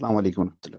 السلام علیکم ورحمۃ اللہ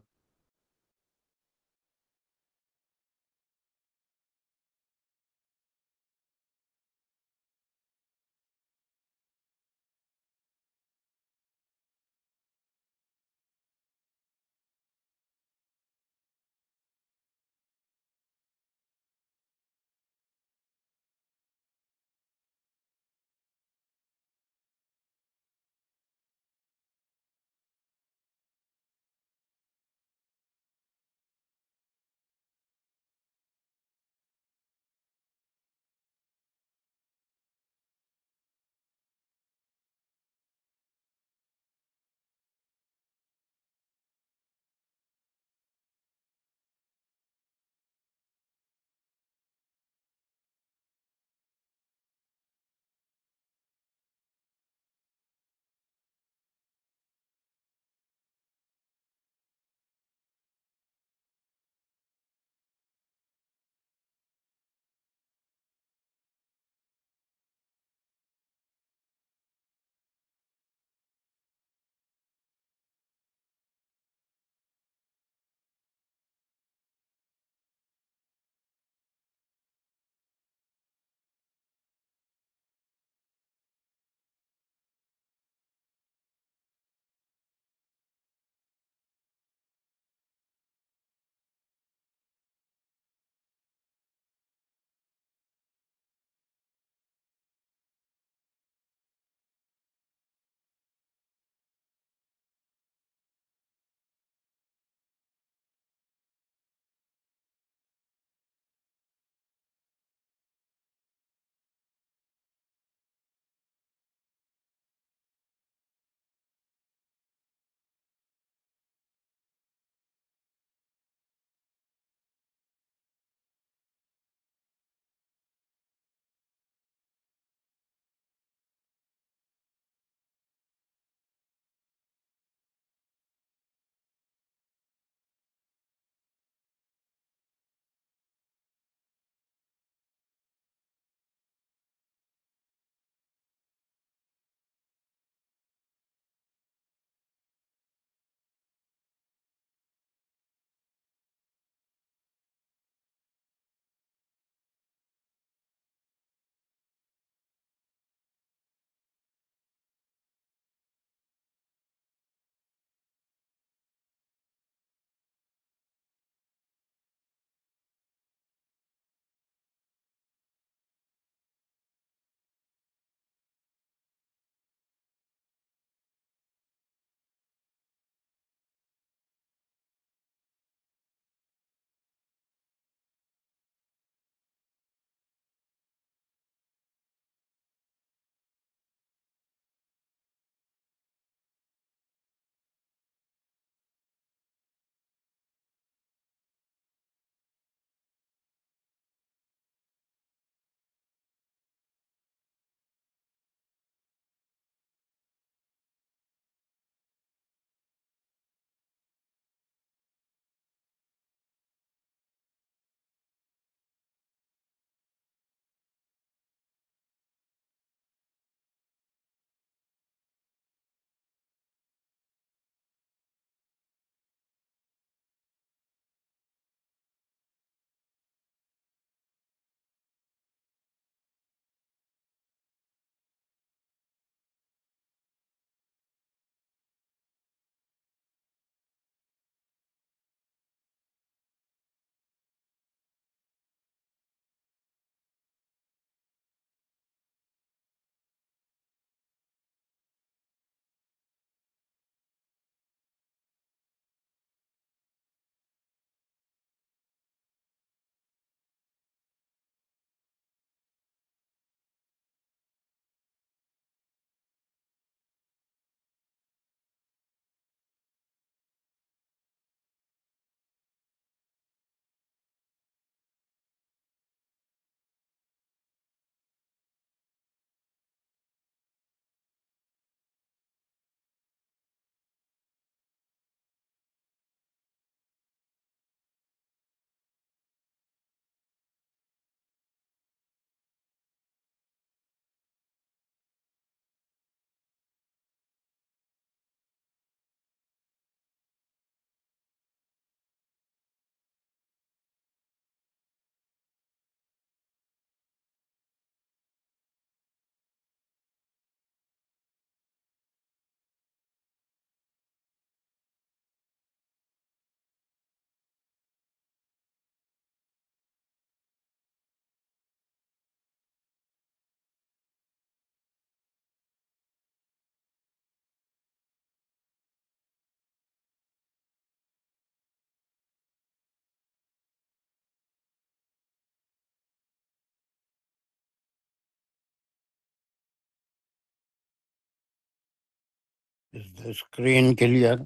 Is the screen clear?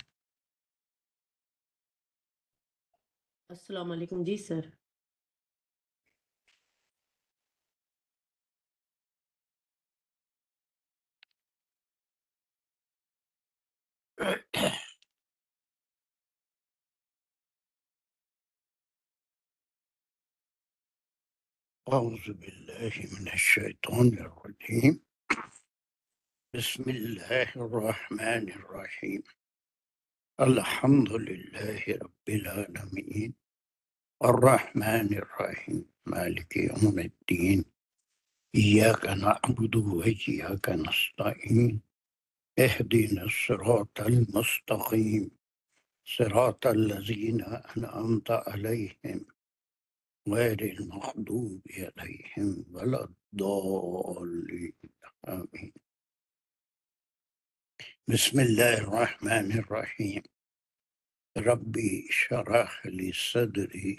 السلام علیکم جی سر. أعوذ بالله من الشيطان الرجيم. بسم الله الرحمن الرحيم. الحمد لله رب العالمين الرحمن الرحيم مالك يوم الدين إياك نعبد وإياك نستعين اهدنا الصراط المستقيم صراط الذين أنعمت عليهم غير المغضوب عليهم ولا الضالين آمين. بسم الله الرحمن الرحيم. ربي اشرح لي صدري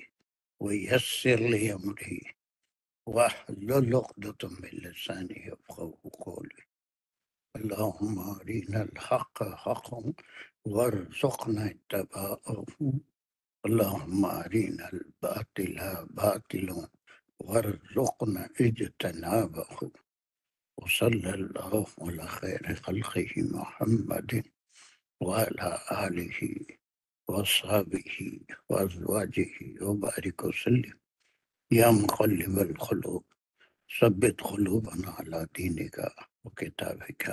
ويسر لي أمري واحلل عقدة من لساني يفقهوا قولي. اللهم أرنا الحق حقا وارزقنا اتباعه. اللهم أرنا الباطل باطلا وارزقنا اجتنابه. وصلى الله على خير خلقه محمد وعلى آله وأصحابه وأزواجه وبارك وسلم. يا مقلب القلوب ثبت قلوبنا على دينك وكتابك.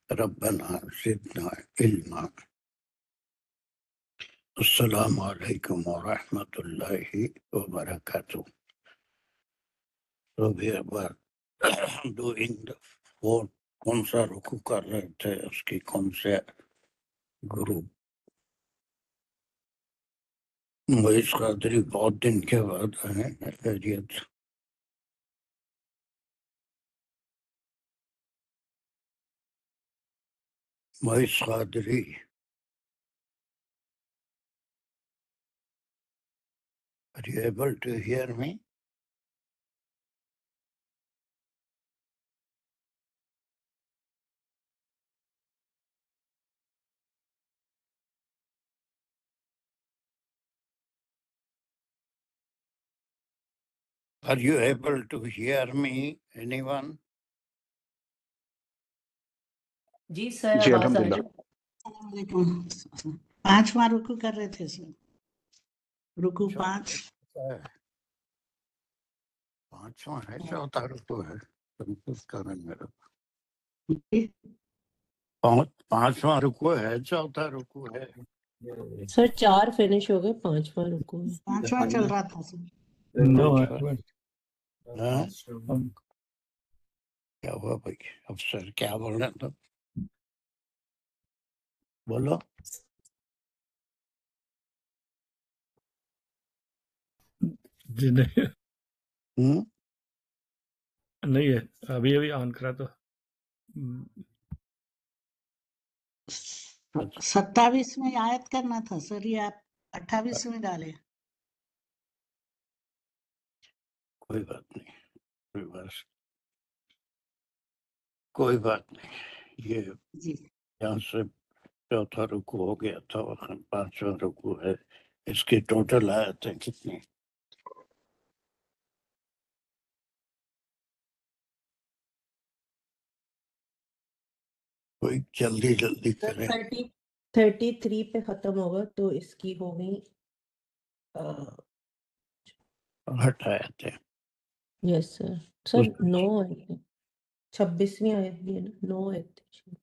ربنا زدنا علما. السلام علیکم ورحمۃ اللہ وبرکاتہ. So we were doing the fourth. کون سا رکوع کر رہے تھے، اس کی کون سے گروپ. مویز قادری بہت دن کے بعد آئے. خیریت. Movies Qadri are you able to hear me? Are you able to hear me? Anyone? جی سر جی آواز آ الحمدللہ. رہی ہے. السلام علیکم. 5واں رکوع کر رہے تھے سر. رکوع 5. پانچواں ہے، چوتھا رکوع ہے. کنفیوز کر رہے ہیں میرا. پانچواں رکوع ہے، چوتھا رکوع ہے. سر 4 فنش ہو گئے، 5واں رکوع ہے. 5واں چل رہا تھا سر. ہاں؟ کیا ہوا بھائی افسر، کیا بول رہے تھے؟ بولو. جی نہیں ہوں؟ نہیں ہے، ابھی آن کرا تو 27ویں آیت کرنا تھا سر، یہ آپ 28ویں ڈالے. کوئی بات نہیں، کوئی بات نہیں. یہ جی یہاں سے چوتھا رکوع ہو گیا تھا، وہاں پانچواں رکوع ہے. اس کی ٹوٹل آیتیں کتنی؟ کوئی جلدی جلدی سر کرے. 33 پہ ختم ہوگا تو اس کی ہوگی. ہٹ آیتیں. یس سر. سر 9 آیتیں، 26ویں آیت بھی ہے نا، 9 آیتیں.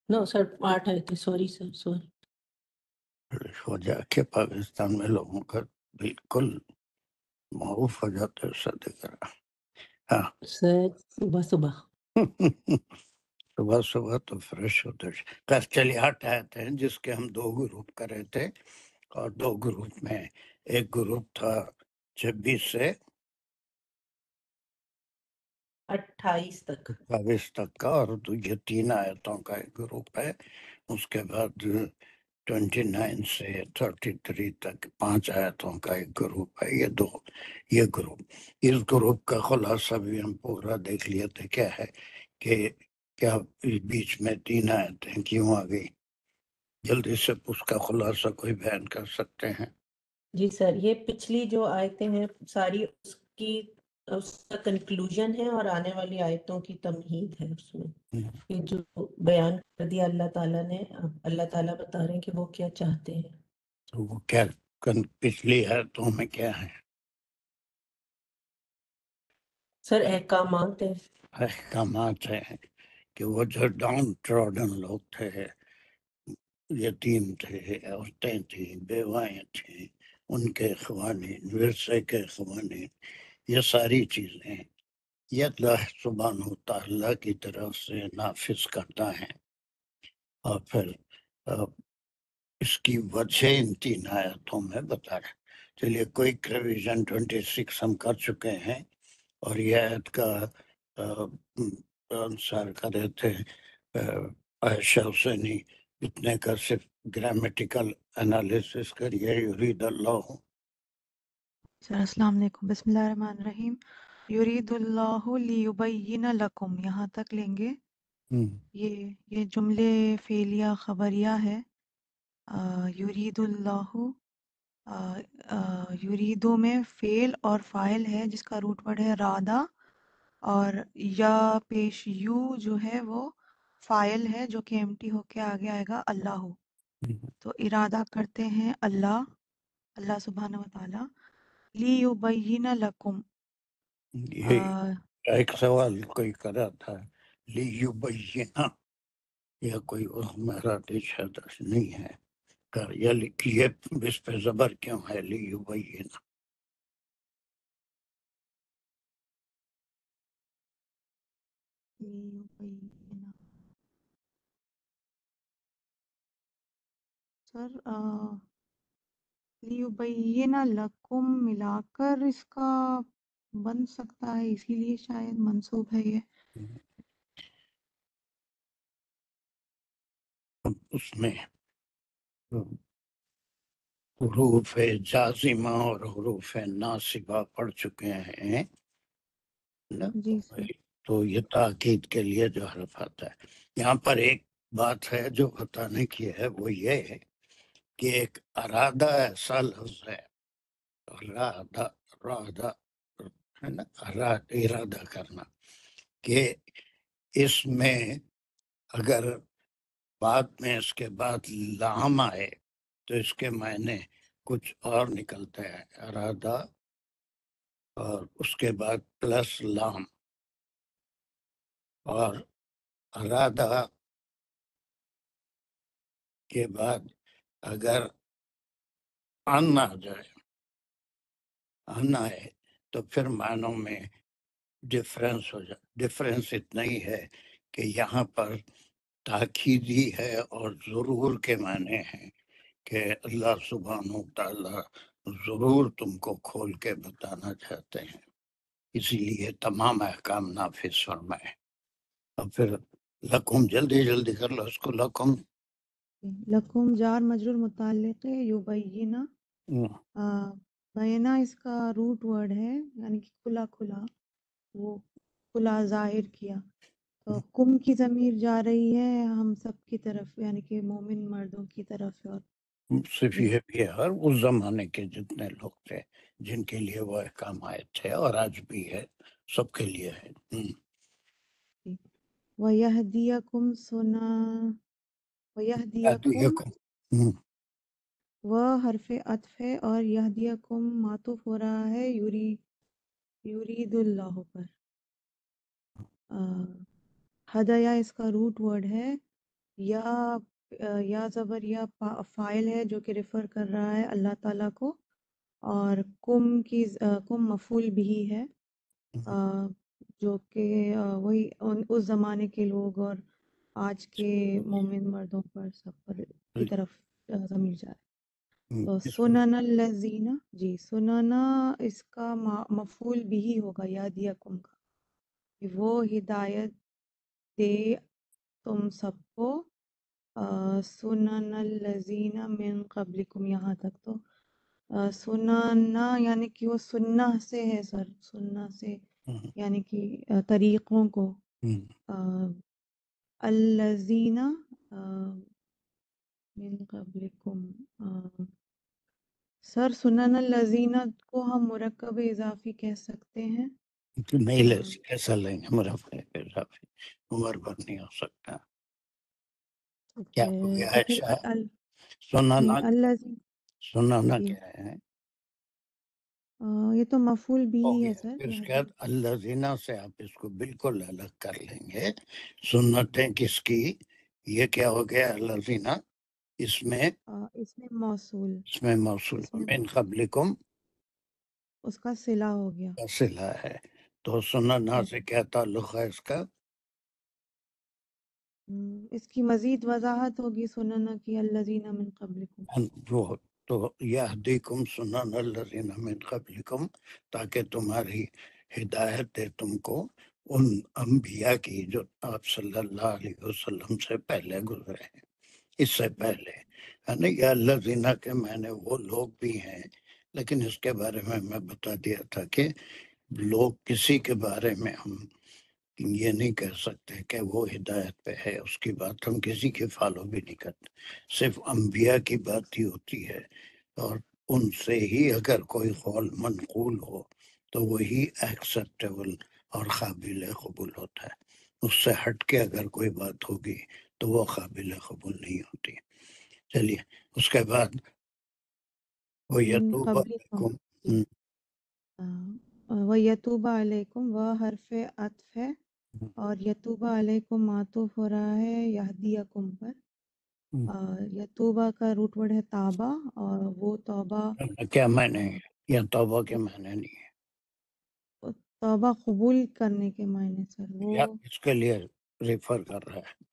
نو سر 8 آیتیں. Sorry sir, sorry. ہو جا کے پاکستان میں لوگوں کا بالکل معروف ہو جاتے ہیں صدقہ کرا. ہاں سر صبح صبح صبح صبح تو فریش ہوتے. خیر چلیے ہٹ آتے ہیں جس کے ہم 2 گروپ کر رہے تھے، اور 2 گروپ میں ایک گروپ تھا 26 سے 28 تک. 22 تک کا، اور یہ 3 آیتوں کا ایک گروپ ہے. اس کے بعد 29 سے 33 تک 5 آیتوں کا ایک گروپ ہے. یہ گروپ، اس گروپ کا خلاصہ بھی ہم پورا دیکھ لیے تھے. کیا ہے کہ کیا بیچ میں 3 آیتیں کیوں آ گئی؟ جلدی سے اس کا خلاصہ کوئی بیان کر سکتے ہیں؟ جی سر، یہ پچھلی جو آیتیں ہیں ساری اس کا کنکلوژن ہے اور آنے والی آیتوں کی تمہید ہے اس میں، یہ جو بیان کر دیا اللہ تعالیٰ نے، اب اللہ تعالیٰ بتا رہے ہیں کہ وہ کیا چاہتے ہیں۔ تو وہ کیا پچھلی آیتوں میں کیا ہے؟ سر احکامات ہیں۔ احکامات ہیں کہ وہ جو ڈاؤن ٹراڈن لوگ تھے، یتیم تھے، عورتیں تھیں، بیوائیں تھیں، ان کے قوانین، ورثے کے قوانین، یہ ساری چیزیں یہ اللہ سبحانہ وتعالیٰ کی طرف سے نافذ کرتا ہے۔ اور پھر اس کی وجہ ان 3 آیتوں میں بتا رہے۔ چلیے کوئک ریویژن 26 ہم کر چکے ہیں، اور یہ آیت کا انصار کر رہے تھے عائشہ حسینی، اتنے کا صرف گرامیٹیکل انالیسس کریے۔ یرید اللہ، سر السلام علیکم، بسم اللہ الرحمن الرحیم۔ یرید اللہ لیبین لکم، یہاں تک لیں گے۔ یہ جملے فعلیہ خبریہ ہے۔ یرید اللہ، یریدو میں فعل اور فاعل ہے جس کا روٹ ورڈ ہے رادہ، اور یا پیش یو جو ہے وہ فاعل ہے جو کہ ایمٹی ہو کے آگے آئے گا اللہ، تو ارادہ کرتے ہیں اللہ سبحانہ و تعالیٰ، لیبین لکم۔ یہ ایک سوال کوئی کرا تھا، لیبینہ، یا کوئی میرا شاید نہیں ہے کر، یہ اس پہ زبر کیوں ہے لیبینہ؟ سر لیبین لکم ملا کر اس کا بن سکتا ہے، اسی لیے شاید منصوب ہے یہ۔ اس میں حروف جازمہ اور حروف ناصبہ پڑھ چکے ہیں نا؟ جی سر۔ تو یہ تاکید کے لیے جو حرف آتا ہے یہاں پر، ایک بات ہے جو بتانے کی ہے، وہ یہ ہے کہ ایک ارادہ ایسا لفظ ہے، ارادہ ہے نا، ارادہ کرنا، کہ اس میں اگر بعد میں اس کے بعد لام آئے تو اس کے معنی کچھ اور نکلتا ہے، ارادہ اور اس کے بعد پلس لام، اور ارادہ کے بعد اگر ان آ جائے، ان آئے تو پھر معنوں میں ڈفرینس ہو جائے۔ ڈفرینس اتنا ہی ہے کہ یہاں پر تاکیدی ہے اور ضرور کے معنی ہیں کہ اللہ سبحانہ وتعالیٰ ضرور تم کو کھول کے بتانا چاہتے ہیں، اسی لیے تمام احکام نافذ فرمائے۔ اور پھر لکم، جلدی جلدی کر لو اس کو، لکم لکم جار مجرور متعلق ہے یبینہ، بینا اس کا روٹ ورڈ ہے، یعنی کہ کھلا کھلا، وہ کھلا ظاہر کیا، تو کم کی ضمیر جا رہی ہے ہم سب کی طرف، یعنی کہ مومن مردوں کی طرف، اور صرف یہ بھی ہے، ہر اس زمانے کے جتنے لوگ تھے جن کے لیے وہ احکام آئے تھے، اور آج بھی ہے، سب کے لیے ہے۔ وَيَهْدِيَكُمْ وَيَهْدِيَكُمْ وہ حرف عطف ہے، اور یہدیکم معطوف ہو رہا ہے یرید اللہ پر۔ ہدایہ اس کا روٹ ورڈ ہے، یا زبر یا فاعل ہے جو کہ ریفر کر رہا ہے اللہ تعالیٰ کو، اور کم مفعول بھی ہے، جو کہ وہی اس زمانے کے لوگ اور آج کے مومن مردوں پر سب پر کی طرف ضمیر جا رہا ہے۔ تو سنن الذین، جی سننا اس کا مفعول بھی ہوگا یہدیکم کا، کہ وہ ہدایت دے تم سب کو، سنن الذین من قبلکم، یہاں تک تو سننا یعنی کہ وہ سنہ سے ہے سر، سنہ سے یعنی کہ طریقوں کو، الذین من قبلکم سر سنن الذین کو ہم مرکب اضافی کہہ سکتے ہیں نہیں لے کیسا لیں گے مرفع کے اضافی عمر پر نہیں ہو سکتا کیا ہو گیا تو پھر عائشہ سنانا الذین سنانا جی کیا ہے یہ تو مفعول بھی ہو ہے گیا سر پھر اس کے یہاں بعد الذین سے آپ اس کو بالکل الگ کر لیں گے سنتیں کس کی یہ کیا ہو گیا الذین اس میں اس میں موصول موصول اس میں من قبلکم اس کا صلہ ہو گیا کا صلہ ہے تو سننا سے کیا تعلق ہے اس کا اس کی مزید وضاحت ہوگی سننا کی الذین من قبلکم وہ تو یہدیکم سنن الذین من قبلکم تاکہ تمہاری ہدایت دے تم کو ان انبیاء کی جو آپ صلی اللہ علیہ وسلم سے پہلے گزرے ہیں اس سے پہلے ہے نا یا الذین کے میں نے وہ لوگ بھی ہیں لیکن اس کے بارے میں بتا دیا تھا کہ لوگ کسی کے بارے میں ہم یہ نہیں کہہ سکتے کہ وہ ہدایت پہ ہے اس کی بات ہم کسی کی فالو بھی نہیں کرتے صرف انبیاء کی بات ہی ہوتی ہے اور ان سے ہی اگر کوئی قول منقول ہو تو وہی ایکسیپٹیبل اور قابل قبول ہوتا ہے اس سے ہٹ کے اگر کوئی بات ہوگی تو وہ قابل قبول نہیں ہوتی چلیے اس کے بعد وہ من یتوب قبلکم علیکم وَيَتُوبَ عَلَيْكُمْ وہ حرف عطف ہے اور یتوبہ علیکم معطوف ہو رہا ہے یہدیکم پر یتوبہ کا روٹ ورڈ ہے تابہ اور وہ توبہ کیا معنی ہے یا توبہ کے معنی نہیں ہے توبہ قبول کرنے کے معنی سر یا وہ اس کے لیے ریفر کر رہا ہے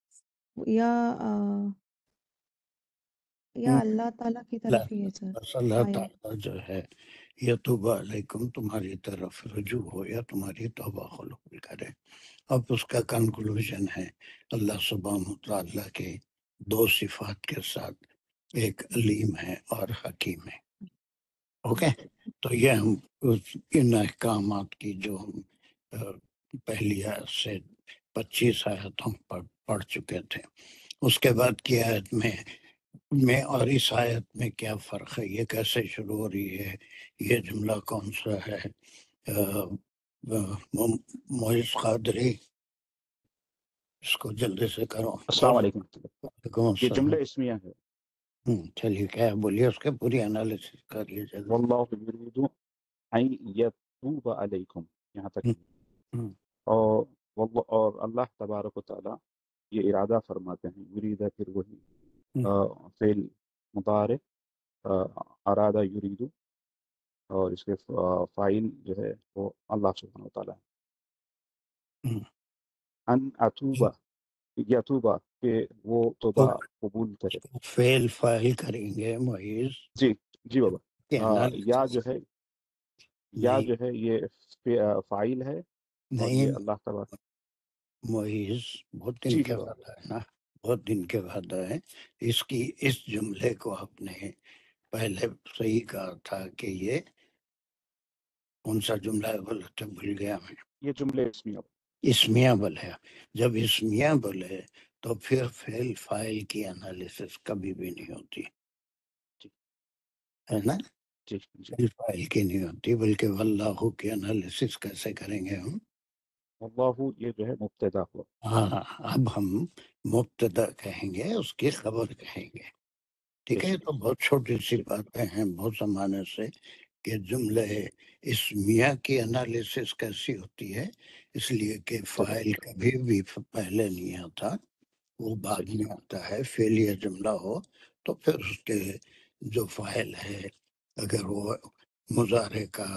یا اللہ تعالیٰ کی طرف ہی ہے سر بس اللہ آیا تعالیٰ جو ہے یتوب علیکم تمہاری طرف رجوع ہو یا تمہاری توبہ قبول کرے اب اس کا کنکلوژن ہے اللہ سبحانہ وتعالیٰ کے دو صفات کے ساتھ ایک علیم ہے اور حکیم ہے اوکے تو یہ ہم ان احکامات کی جو ہم پہلی آیت سے 25 آیتوں پڑھ چکے تھے اس کے بعد کی آیت میں اور اس آیت میں کیا فرق ہے یہ کیسے شروع ہو رہی ہے یہ جملہ کون سا ہے معیز قادری اس کو جلدی سے کرو السلام علیکم وعلیکم یہ السلام جملہ اسمیہ ہے چلیے کیا بولیے اس کے پوری انالیسس کریے جلدی واللہ یرید ان یتوب علیکم یہاں تک اور اور اللہ تبارک و تعالی یہ ارادہ فرماتے ہیں یریدہ پھر وہی فعل مضارع ارادہ یرید اور اس کے فاعل جو ہے وہ اللہ سبحانہ و تعالی ان اتوبہ یتوبہ کہ وہ توبہ قبول کرے فیل فائل کریں گے معیز جی جی بابا کے یا انالیسس جو ہے یا جو ہے یہ فاعل ہے اور یہ نہیں اللہ تبارک معیز بہت دن جی کے جی بابا بعد ہے نا بہت دن کے بعد ہے اس جملے کو آپ نے پہلے صحیح کہا تھا کہ یہ کون سا جملہ ہے بولے تو بھول گیا میں یہ جملے اسمیہ اسمیہ بل ہے جب اسمیہ بل ہے تو پھر فعل فاعل کی انالیسس کبھی بھی نہیں ہوتی جی ہے نا جی جی فعل فاعل کی نہیں ہوتی بلکہ واللہ کی انالیسس کیسے کریں گے ہم اللہ یہ جو ہے مبتدا ہوا ہاں اب ہم مبتدا کہیں گے اس کی خبر کہیں گے ٹھیک ہے تو بہت چھوٹی سی باتیں ہیں بہت زمانے سے کہ جملے اسمیہ کی انالیسس کیسی ہوتی ہے اس لیے کہ فاعل کبھی بھی پہلے نہیں آتا وہ بعد میں آتا ہے فعل یا جملہ ہو تو پھر اس کے جو فاعل ہے اگر وہ مضارع کا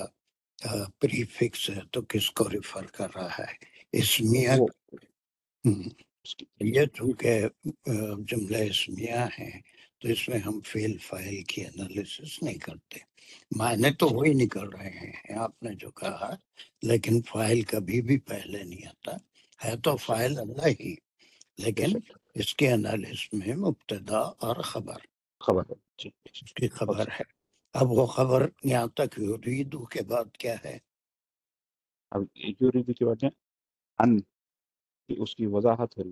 پری فکس ہے تو کس کو ریفر کر رہا ہے اسمیہ وہ یہ چونکہ جملہ اسمیہ ہیں تو اس میں ہم فعل فاعل کی انالیسس نہیں کرتے معنی تو وہی نکل رہے ہیں آپ نے جو کہا لیکن فاعل کبھی بھی پہلے نہیں آتا ہے تو فاعل اللہ ہی لیکن اس کے انالیسس میں مبتدا اور خبر خبر ہے جی اس کی خبر ہے اب وہ خبر یہاں تک یریدو کے بعد کیا ہے اب یرید کی وجہ ان کی اس کی وضاحت ہے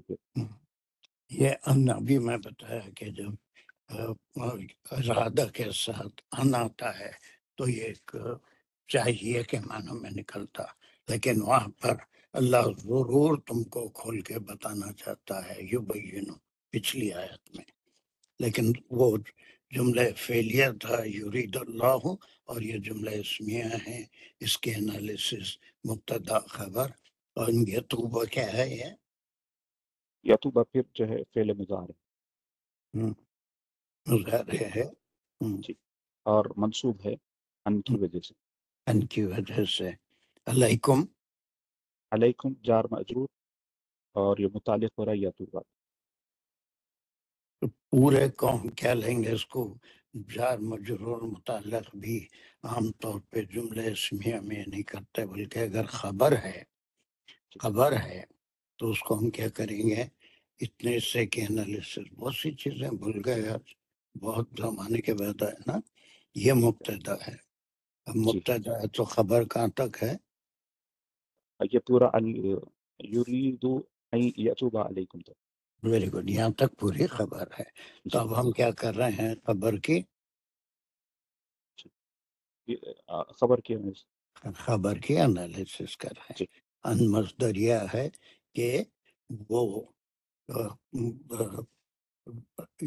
یہ ان ابھی میں بتایا کہ جب ارادہ کے ساتھ ان آتا ہے تو یہ ایک چاہیے کے معنی میں نکلتا، لیکن وہاں پر اللہ ضرور تم کو کھول کے بتانا چاہتا ہے یبینو پچھلی آیت میں، لیکن وہ جملہ فعلیہ تھا یرید اللہ، اور یہ جملہ اسمیہ ہیں، اس کے انالیسس مبتدا خبر، اور یہ توبہ کیا ہے، یہ یتوبہ پھر جو ہے فعل مضارع مظاہرے ہے جی، اور منصوب ہے ان کی وجہ سے، ان کی وجہ سے، علیکم علیکم جار مجرور، اور یہ متعلق ہو رہا ہے یتوبہ، پورے قوم کیا لیں گے اس کو، جار مجرور متعلق بھی عام طور پہ جملے اسمیہ میں نہیں کرتے، بلکہ اگر خبر ہے تو اس کو ہم کیا کریں گے، اتنے سے کہ انالیسس بہت سی چیزیں بھول گئے آج، بہت زمانے کے بعد ہے نا، یہ مبتدا ہے، اب جی مبتدا ہے تو خبر کہاں تک ہے، یہ پورا یرید ان یتوب علیکم تک، ویری گڈ، یہاں تک پوری خبر ہے، تو جی اب ہم کیا کر رہے ہیں خبر کی خبر کی انالیسس کر رہے ہیں، جی ان مصدریہ ہے کہ وہ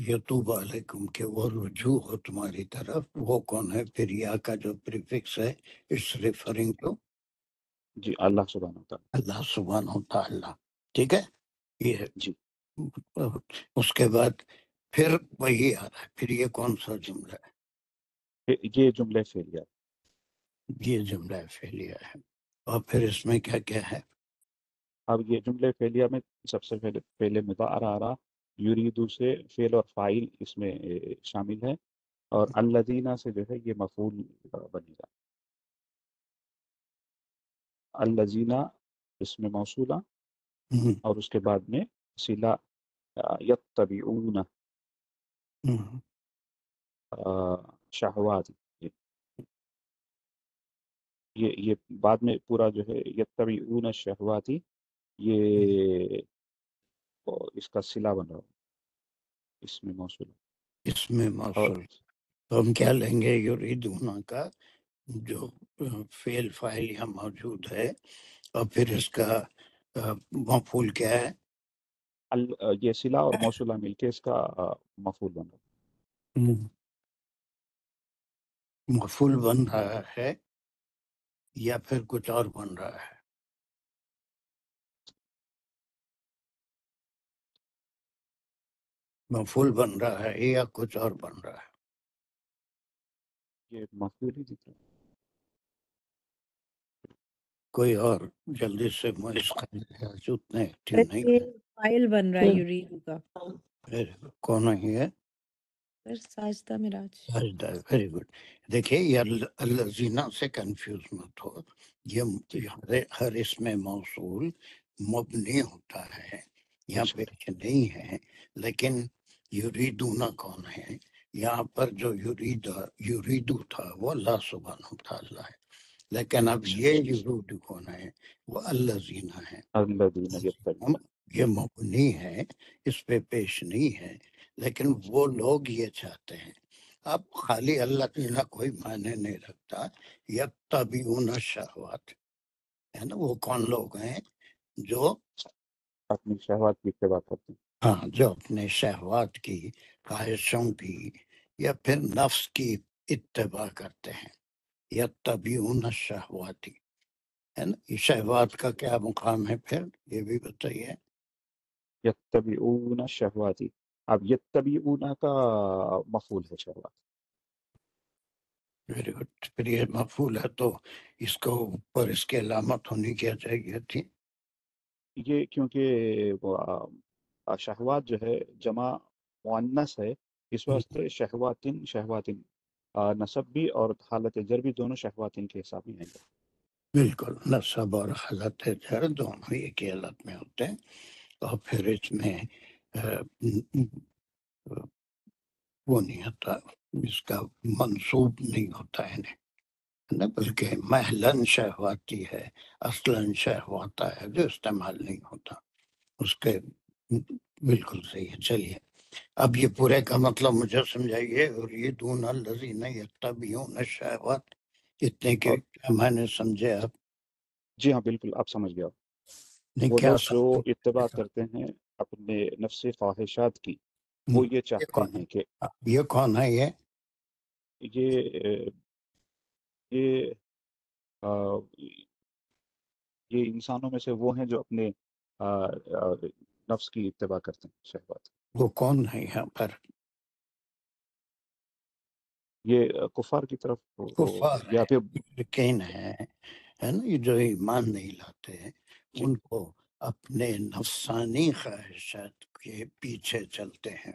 یتوب علیکم کہ وہ رجوع ہو تمہاری طرف، وہ کون ہے، پھر یا کا جو پریفکس ہے اس ریفرنگ ٹو جی اللہ سبحانہ و تعالیٰ اللہ سبحانہ و تعالیٰ، ٹھیک ہے، یہ جی، اس کے بعد پھر وہی آ رہا ہے، پھر یہ کون سا جملہ ہے، یہ جملہ فعلیہ، یہ جملہ فعلیہ ہے، اور پھر اس میں کیا کیا ہے، اب یہ جملہ فعلیہ میں سب سے پہلے مضارع آ رہا، یریدو سے فعل اور فاعل اس میں شامل ہے، اور الذین سے جو ہے یہ مفعول بنے گا، الذین اس میں موصولہ، اور اس کے بعد میں صلہ یتبعون شہوات، یہ بعد میں پورا جو ہے یتبعون الشہواتی، یہ اس کا صلہ بن رہا اس میں موصول، اس میں اور موصول، تو ہم کیا لیں گے یریدون کا جو فعل فاعل یہاں موجود ہے، اور پھر اس کا مفعول کیا ہے، یہ صلہ اور موصولہ مل کے اس کا مفعول بن رہا مفعول بن رہا ہے یا پھر کچھ اور بن رہا ہے، مفعول بن رہا ہے یا کچھ اور بن رہا ہے، یہ مفعول ہی دکھ رہا ہے، کوئی اور جلدی سے مجھ اتنے ایکٹیو نہیں یہ فائل بن رہا ہے یریدو کا، ہے، کون ہے، پھر ساجدہ مراج، ویری گڈ، دیکھیے یہ الذین سے کنفیوز مت ہو، جی یہ ہر اس میں موصول مبنی ہوتا ہے، یہاں بے پیش نہیں ہے، لیکن یریدون کون ہے، یہاں پر جو یریدو تھا وہ اللہ سبحانہ و تعالیٰ ہے، لیکن اب یہ یریدو کون ہے، وہ الذین ہے، الذین یتبعون، یہ مبنی ہے، اس پہ پیش نہیں ہے، لیکن وہ لوگ یہ چاہتے ہیں، اب خالی اللہ تعالیٰ کوئی معنی نہیں رکھتا، یتبعون الشہوات ہے نا، وہ کون لوگ ہیں جو اپنی شہوات کی اتباع کرتے ہیں، ہاں جو اپنے شہوات کی خواہشوں کی یا پھر نفس کی اتباع کرتے ہیں، یتبعون الشہواتی ہے نا، یہ شہوات کا کیا مقام ہے پھر یہ بھی بتائیے، یتبعون شہواتی، اب یتبعون کا مفعول ہے شہوات، ویری گڈ، پھر یہ مفعول ہے تو اس کو اوپر اس کی علامت ہونی کیا چاہیے تھی، یہ کیونکہ وہ شہوات جو ہے جمع مؤنث ہے، اس واسطے شہواتن نصب بھی اور حالت جر بھی دونوں شہواتن کے حساب میں آئیں گے، بالکل نصب اور حالت جر دونوں ایک ہی حالت میں ہوتے ہیں، اور پھر اس میں وہ نہیں ہوتا، اس کا منصوب نہیں ہوتا ہے نا، بلکہ محلن شہواتی ہے، اصلاً شہواتا ہے جو استعمال نہیں ہوتا، اس کے بالکل صحیح ہے. چلیے اب یہ پورے کا مطلب مجھے سمجھائیے. اور یہ دون الذین یتبعون الشہوات، اتنے کے اور میں نے سمجھے آپ جی ہاں بالکل آپ سمجھ گیا. نے وہ کیا لوگ جو سمجھے؟ اتباع کرتے ہیں اپنے نفس خواہشات کی، وہ یہ یہ چاہتے کون ہیں کہ یہ کون ہے یہ؟ یہ آ، یہ انسانوں میں سے وہ ہیں جو اپنے نفس کی اتباع کرتے ہیں، شہوات. وہ کون ہے یہاں پر؟ یہ کفار کی طرف کفار یا ہے، پھر مشرکین ہے نا، یہ جو ایمان نہیں لاتے ہیں جی ان کو اپنے نفسانی خواہشات کے پیچھے چلتے ہیں.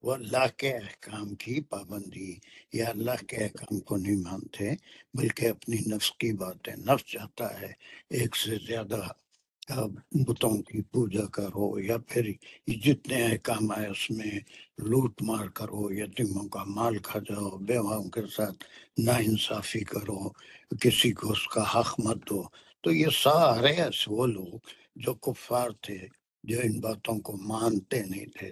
وہ اللہ کے احکام کی پابندی یا اللہ کے احکام کو نہیں مانتے، بلکہ اپنی نفس کی باتیں. نفس چاہتا ہے ایک سے زیادہ بتوں کی پوجا کرو، یا پھر جتنے احکام آئے اس میں لوٹ مار کرو، یتیموں کا مال کھا جاؤ، بیواؤں کے ساتھ نا انصافی کرو، کسی کو اس کا حق مت دو. تو یہ سارے ایسے وہ لوگ جو کفار تھے، جو ان باتوں کو مانتے نہیں تھے،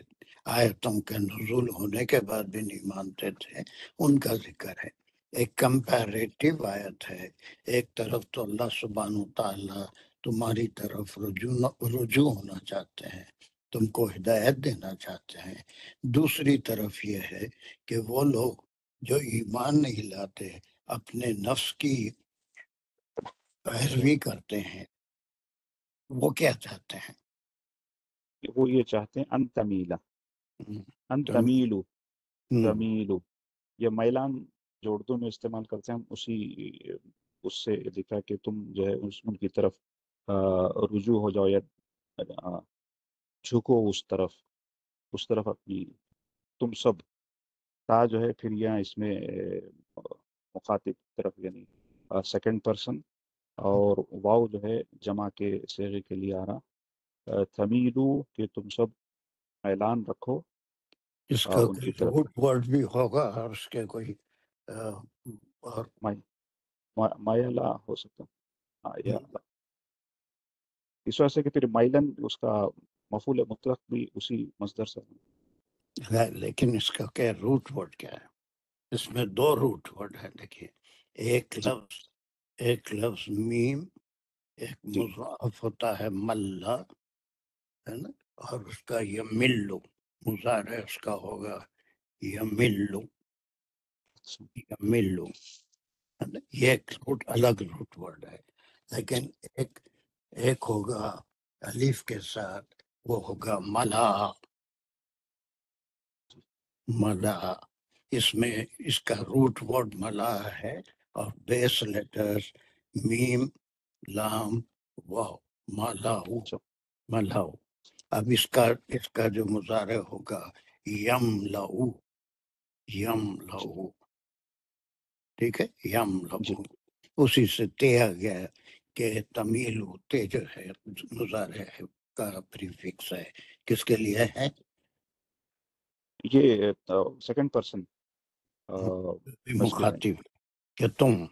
آیتوں کے نزول ہونے کے بعد بھی نہیں مانتے تھے، ان کا ذکر ہے. ایک کمپیریٹیو آیت ہے. ایک طرف تو اللہ سبحانہ وتعالی تمہاری طرف رجوع ہونا چاہتے ہیں، تم کو ہدایت دینا چاہتے ہیں. دوسری طرف یہ ہے کہ وہ لوگ جو ایمان نہیں لاتے، اپنے نفس کی پیروی کرتے ہیں، وہ کیا چاہتے ہیں؟ وہ یہ چاہتے ہیں ان تمیلا، ان تم تمیلو، تمیلو. یہ میلان جو اردو میں استعمال کرتے ہیں ہم اس سے لکھا کہ تم جو ہے ان کی طرف رجوع ہو جاؤ، یا جھکو اس طرف اپنی تم سب. تا جو ہے پھر یہاں اس میں مخاطب طرف یعنی سیکنڈ پرسن، اور واو جو ہے جمع کے صیغے کے لیے آ رہا. تمیلو کہ تم سب میلان رکھو اس کا ان کوئی کی طرف. روٹ ورڈ بھی ہوگا اور اس کے کوئی اور مائلا ہو سکتا یا اس وجہ سے کہ پھر مائلن اس کا مفعول مطلق بھی اسی مصدر سے. ہے، لیکن اس کا کیا روٹ ورڈ کیا ہے؟ اس میں دو روٹ ورڈ ہے. دیکھیے، جی ایک لفظ میم، ایک جی مضاف ہوتا ہے ملا، ہے نا، اور اس کا یملو مضارع اس کا ہوگا یملو، یملو، ہے نا. یہ ایک الگ روٹ ورڈ ہے. لیکن ایک ہوگا الف کے ساتھ، وہ ہوگا ملا. ملا اس میں اس کا روٹ ورڈ ملا ہے، اور بیس لیٹرز میم، لام، واو، ملاؤ، اچھا ملاؤ. اب اس کا جو مضارع ہوگا یم لہو، یم لہو، ٹھیک ہے، یم جی. لہو. اسی سے تے آ گیا کہ تمیل تے جو ہے مضارع کا پریفکس ہے. کس کے لیے ہے؟ یہ سیکنڈ پرسن مسکولین. مخاطب، کہ تم،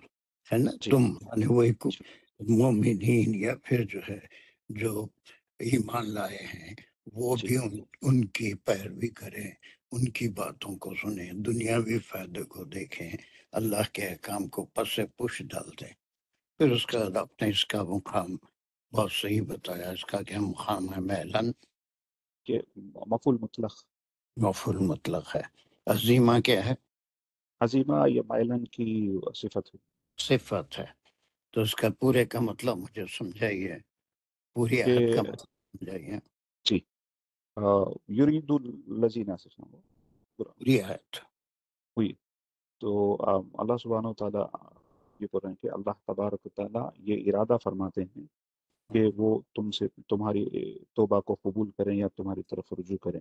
ہے نا، جی تم یعنی وہی جی مومنین، یا پھر جو ہے جو ایمان لائے ہیں، وہ جی بھی ان کی پیروی کریں، ان کی باتوں کو سنیں، دنیاوی فائدے کو دیکھیں، اللہ کے احکام کو پس پش ڈال دیں. پھر اس کا آپ نے اس کا مقام بہت صحیح بتایا. اس کا کیا مقام ہے؟ میلن کہ مفعول مطلق. مفعول مطلق ہے. عظیمہ کیا ہے؟ عظیمہ یہ مائلن کی صفت ہے صفت ہے. تو اس کا پورے کا مطلب مجھے سمجھائیے، پوری کہ عہد کا مطلب سمجھائیے. جی یرید الذین پوری عہد. ہوئی. تو اللہ سبحانہ و تعالیٰ یہ بول رہے ہیں کہ اللہ تبارک و تعالیٰ یہ ارادہ فرماتے ہیں کہ وہ تم سے تمہاری توبہ کو قبول کریں یا تمہاری طرف رجوع کریں.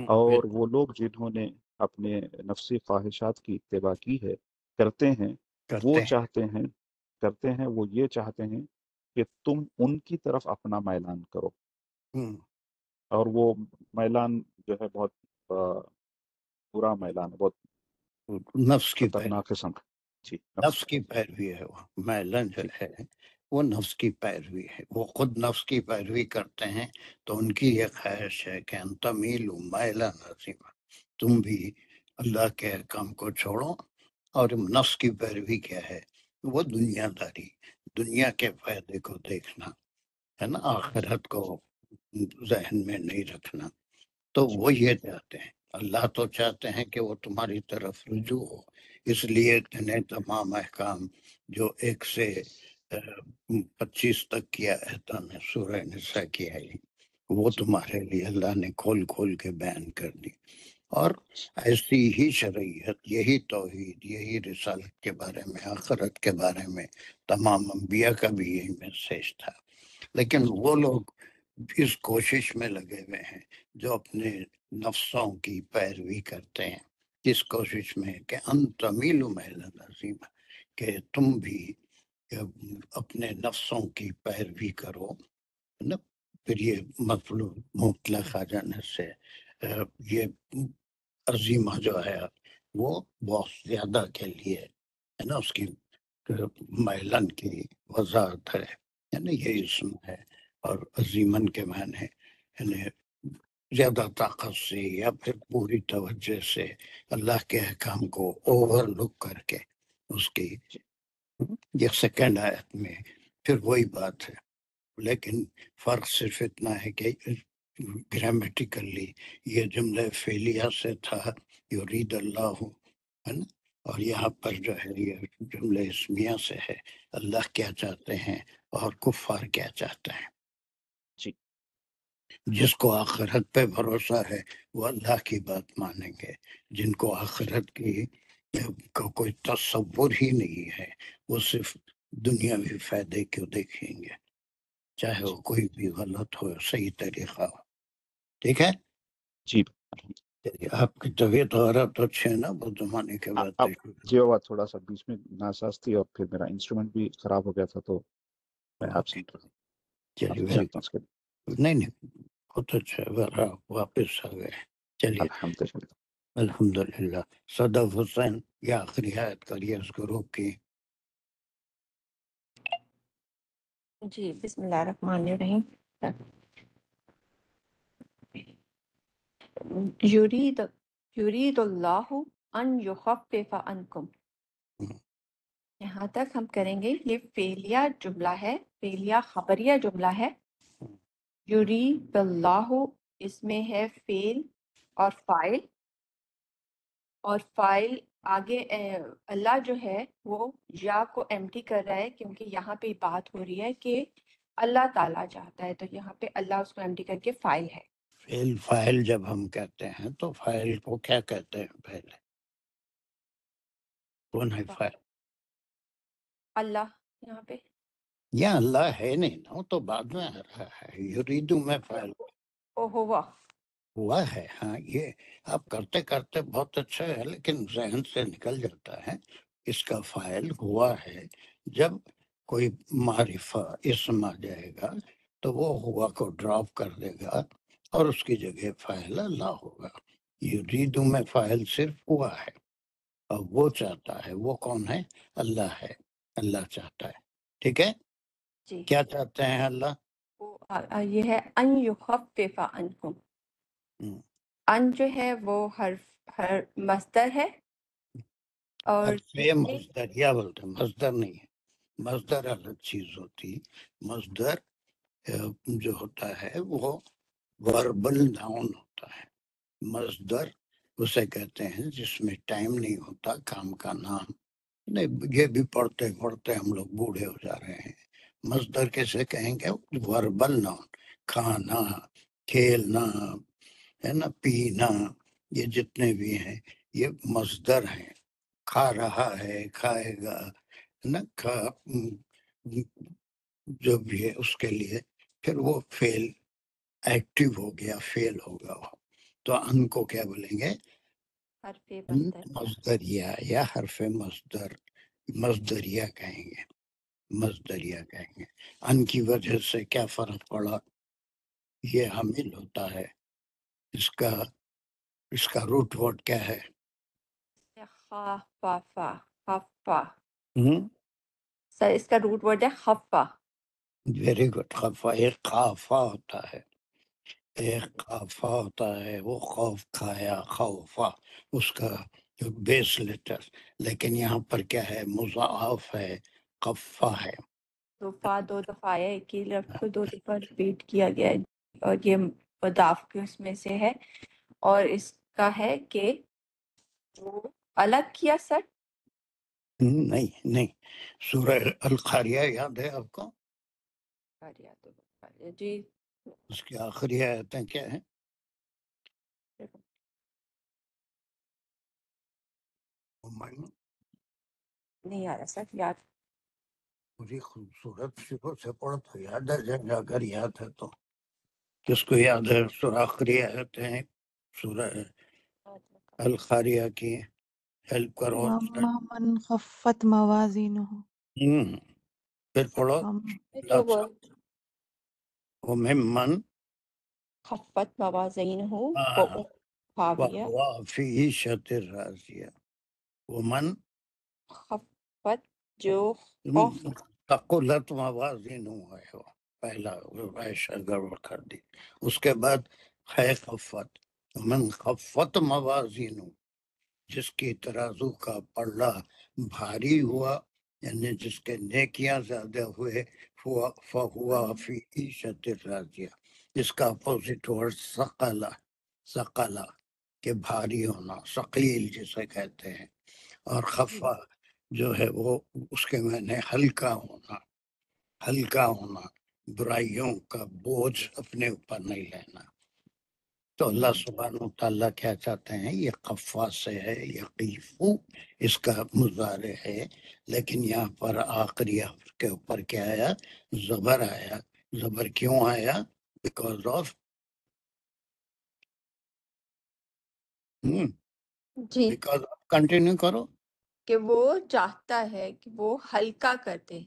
اور وہ لوگ جنہوں نے اپنے نفسی خواہشات کی اتباع کی ہے کرتے ہیں وہ یہ چاہتے ہیں کہ تم ان کی طرف اپنا میلان کرو. اور وہ میلان جو ہے بہت برا میلان ہے، بہت نفس کی پیروی، خطرناک قسم. جی نفس کی پیروی ہے. وہ میلن جو جی ہے وہ نفس کی پیروی ہے، وہ خود نفس کی پیروی کرتے ہیں تو ان کی یہ خواہش ہے کہ ان تمیلوا میلا عظیما، تم بھی اللہ کے احکام کو چھوڑو. اور نفس کی پیروی کیا ہے؟ وہ دنیا داری، دنیا کے فائدے کو دیکھنا ہے نا، آخرت کو ذہن میں نہیں رکھنا. تو وہ یہ چاہتے ہیں. اللہ تو چاہتے ہیں کہ وہ تمہاری طرف رجوع ہو، اس لیے نے تمام احکام جو 1 سے 25 تک کیا احکام ہے سورہ نساء کی ہے، وہ تمہارے لیے اللہ نے کھول کھول کے بیان کر دی. اور ایسی ہی شریعت، یہی توحید، یہی رسالت کے بارے میں، آخرت کے بارے میں تمام انبیاء کا بھی یہی میسیج تھا. لیکن وہ لوگ اس کوشش میں لگے ہوئے ہیں جو اپنے نفسوں کی پیروی کرتے ہیں. اس کوشش میں کہ ان تمیلوا میلا عظیما، کہ تم بھی اپنے نفسوں کی پیروی کرو نا. پھر یہ مطلب مطلق آ جانے سے یہ عظیمہ جو ہے وہ بہت زیادہ کے لیے ہے نا، اس کی میلن کی وضاحت ہے نا، یہ اسم ہے. اور عظیمن کے معنی یعنی زیادہ طاقت سے یا پھر پوری توجہ سے اللہ کے احکام کو اوور لک کر کے اس کی، یہ سیکنڈ آیت میں پھر وہی بات ہے. لیکن فرق صرف اتنا ہے کہ گرامیٹیکلی یہ جملہ فعلیہ سے تھا، یرید اللہ ہے نا، اور یہاں پر جو ہے یہ جملہ اسمیہ سے ہے، اللہ کیا چاہتے ہیں اور کفار کیا چاہتے ہیں. جی جس کو آخرت پہ بھروسہ ہے وہ اللہ کی بات مانیں گے، جن کو آخرت کی کا کوئی تصور ہی نہیں ہے وہ صرف دنیاوی فائدے کو دیکھیں گے، چاہے وہ کوئی بھی غلط ہو صحیح طریقہ ہو. ٹھیک ہے، جی چلیے. آپ کی طبیعت وغیرہ تو اچھے ہے نا، بہت زمانے کے بعد اب دیکھ. جی ہوا تھوڑا سا بیچ میں ناساز تھی اور پھر میرا انسٹرومنٹ بھی خراب ہو گیا تھا تو میں ایبسنٹ رہا. چلیے ٹھیک ہے اس کے نہیں بہت اچھا ہے، آپ واپس آ گئے. چلیے الحمدللہ. الحمدللہ. صدف حسین یہ آخری آیت کریے اس گروپ کی. جی بسم اللہ الرحمن الرحیم. یرید اللہ ان یخفف عنکم. یہاں تک ہم کریں گے. یہ فعلیہ جملہ ہے، فعلیہ خبریہ جملہ ہے. یرید اللہ، اس میں ہے فعل اور فاعل، اور فاعل آگے اللہ جو ہے وہ یا کو ایمٹی کر رہا ہے کیونکہ یہاں پہ بات ہو رہی ہے کہ اللہ تعالیٰ چاہتا ہے، تو یہاں پہ اللہ اس کو ایمٹی کر کے فاعل ہے. فاعل جب ہم کہتے ہیں تو فاعل کو کیا کہتے ہیں؟ پہلے کون ہے فاعل؟ اللہ یہاں پہ یا اللہ ہے نہیں نا، وہ تو بعد میں آ رہا ہے. یریدو میں فاعل او ہوا. ہوا ہے. ہاں یہ آپ کرتے کرتے بہت اچھا ہے لیکن ذہن سے نکل جاتا ہے. اس کا فاعل ہوا ہے. جب کوئی معرفہ اسم آ جائے گا تو وہ ہوا کو ڈراپ کر دے گا اور اس کی جگہ فاعل اللہ ہوگا. یریدو میں فاعل صرف ہوا ہے اور وہ چاہتا ہے. وہ کون ہے؟ اللہ ہے. اللہ چاہتا ہے. ٹھیک ہے، جی کیا چاہتے ہیں اللہ؟ یہ ہے ان یخفف عنکم. ان جو ہے وہ حرف مصدر ہے، اور حرف مصدر یا بولتے ہیں، مصدر نہیں ہے. مصدر الگ چیز ہوتی. مصدر جو ہوتا ہے وہ وربل ناؤن ہوتا ہے. مصدر اسے کہتے ہیں جس میں ٹائم نہیں ہوتا، کام کا نام نہیں. یہ بھی پڑھتے پڑھتے ہم لوگ بوڑھے ہو جا رہے ہیں. مصدر کیسے کہیں گے؟ وربل ناؤن، کھانا، کھیلنا ہے نا، پینا، یہ جتنے بھی ہیں یہ مصدر ہیں. کھا رہا ہے، کھائے گا نا، جو بھی ہے اس کے لیے پھر وہ فعل ایکٹیو ہو گیا، فعل ہوگا. تو ان کو کیا بولیں گے؟ حرف مصدر. مصدریہ یا حرف مصدر، مصدریہ کہیں گے، مصدریہ کہیں گے. ان کی وجہ سے کیا فرق پڑا؟ یہ حامل ہوتا ہے. اس کا روٹ ورڈ کیا ہے؟ خفافا، خفا. سر اس کا روٹ ورڈ ہے خفا. Very good. خفا ایک خافا ہوتا ہے، ایک خافا ہوتا ہے، وہ خوف کھایا، خوفا اس کا جو بیس لیٹر. لیکن یہاں پر کیا ہے؟ مضاعف ہے، خفا ہے. تو فا 2 دفعہ آیا، ایک ہی لفظ کو 2 دفعہ ریپیٹ کیا گیا ہے، اور یہ مضاف کے اس میں سے ہے. اور اس کا ہے کہ جو الگ کیا سر. نہیں نہیں، سورہ القاریہ یاد ہے آپ کو؟ جی اس کی آخری آیتیں کیا ہیں؟ نہیں آ رہا سر یاد. پوری خوبصورت شروع سے پڑھ تو یاد آ جائے گا، اگر یاد ہے تو. کس کو یاد ہے سورہ آخری آیتیں سورہ القاریہ کی؟ ہیلپ کرو. وَأَمَّا مَنْ خَفَّتْ مَوَازِينُهُ پھر پڑھو. جو وہ وَمِمَّنْ خفت موازینہ خاویہ، وَهُوَ فِي عِيشَةٍ رَاضِيَةٍ وَمَنْ خفت جو ثقلت موازینہ ہے، وہ پہلا عائشہ گڑبڑ کر دی. اس کے بعد ہے خفت. من خفت موازینہ، جس کی ترازو کا پلڑا بھاری ہوا، یعنی جس کے نیکیاں زیادہ ہوئے، فہوا فی عیشت راضیہ. اس کا اپوزٹ ورڈ ثقلہ، ثقلہ کہ بھاری ہونا، ثقیل جسے کہتے ہیں. اور خفا جو ہے وہ اس کے معنی ہلکا ہونا، ہلکا ہونا، برائیوں کا بوجھ اپنے اوپر نہیں لینا. تو اللہ سبحانہ و تعالیٰ کیا چاہتے ہیں؟ یہ خفا سے ہے، یقیفو اس کا مضارع ہے، لیکن یہاں پر آخری حرف کے اوپر کیا آیا؟ زبر آیا. زبر کیوں آیا؟ Because of G because of continue کرو. کہ وہ چاہتا ہے کہ وہ ہلکا کر دے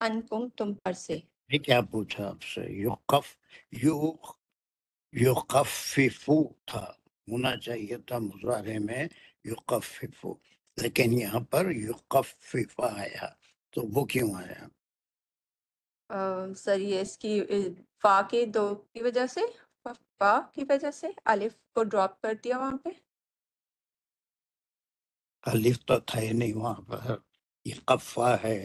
انکم تم پر سے. یہ کیا پوچھا آپ سے؟ یخففو تھا، ہونا چاہیے تھا مضارع میں یخففو، لیکن یہاں پر یخفف آیا. تو وہ کیوں آیا؟ سر یہ اس کی فا کے 2 کی وجہ سے، فا کی وجہ سے الف کو ڈراپ کر دیا وہاں پہ. الف تو تھا ہی نہیں وہاں پر، یہ قفا ہے.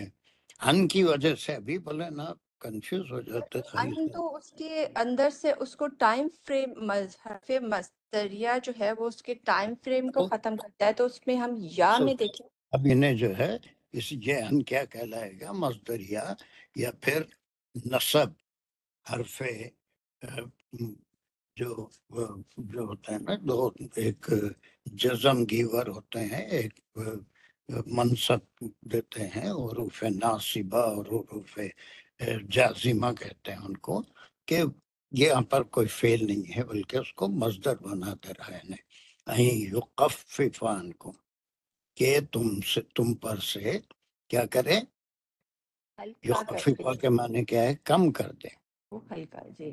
ان کی وجہ سے ابھی بولے نا، کنفیوز ہو جاتے ان خلیفہ. تو اس کے اندر سے اس کو ٹائم فریم، حرف مصدریہ جو ہے وہ اس کے ٹائم فریم کو ختم کرتا ہے. تو اس میں ہم یا میں دیکھیں، اب انہیں جو ہے اس یہ ان کیا کہلائے گا؟ مصدریہ یا پھر نصب حرف جو ہوتا ہے نا، دو ایک جزم گیور ہوتے ہیں، ایک منصب دیتے ہیں، حروف ناصبہ اور حروف جازمہ کہتے ہیں ان کو، کہ یہاں پر کوئی فعل نہیں ہے بلکہ اس کو مصدر بناتے رہے ہیں. یخففانکم کہ تم پر سے کیا کرے؟ ہلکا کر دے، یخففا کے معنی کیا ہے؟ کم کر دے، وہ ہلکا. جی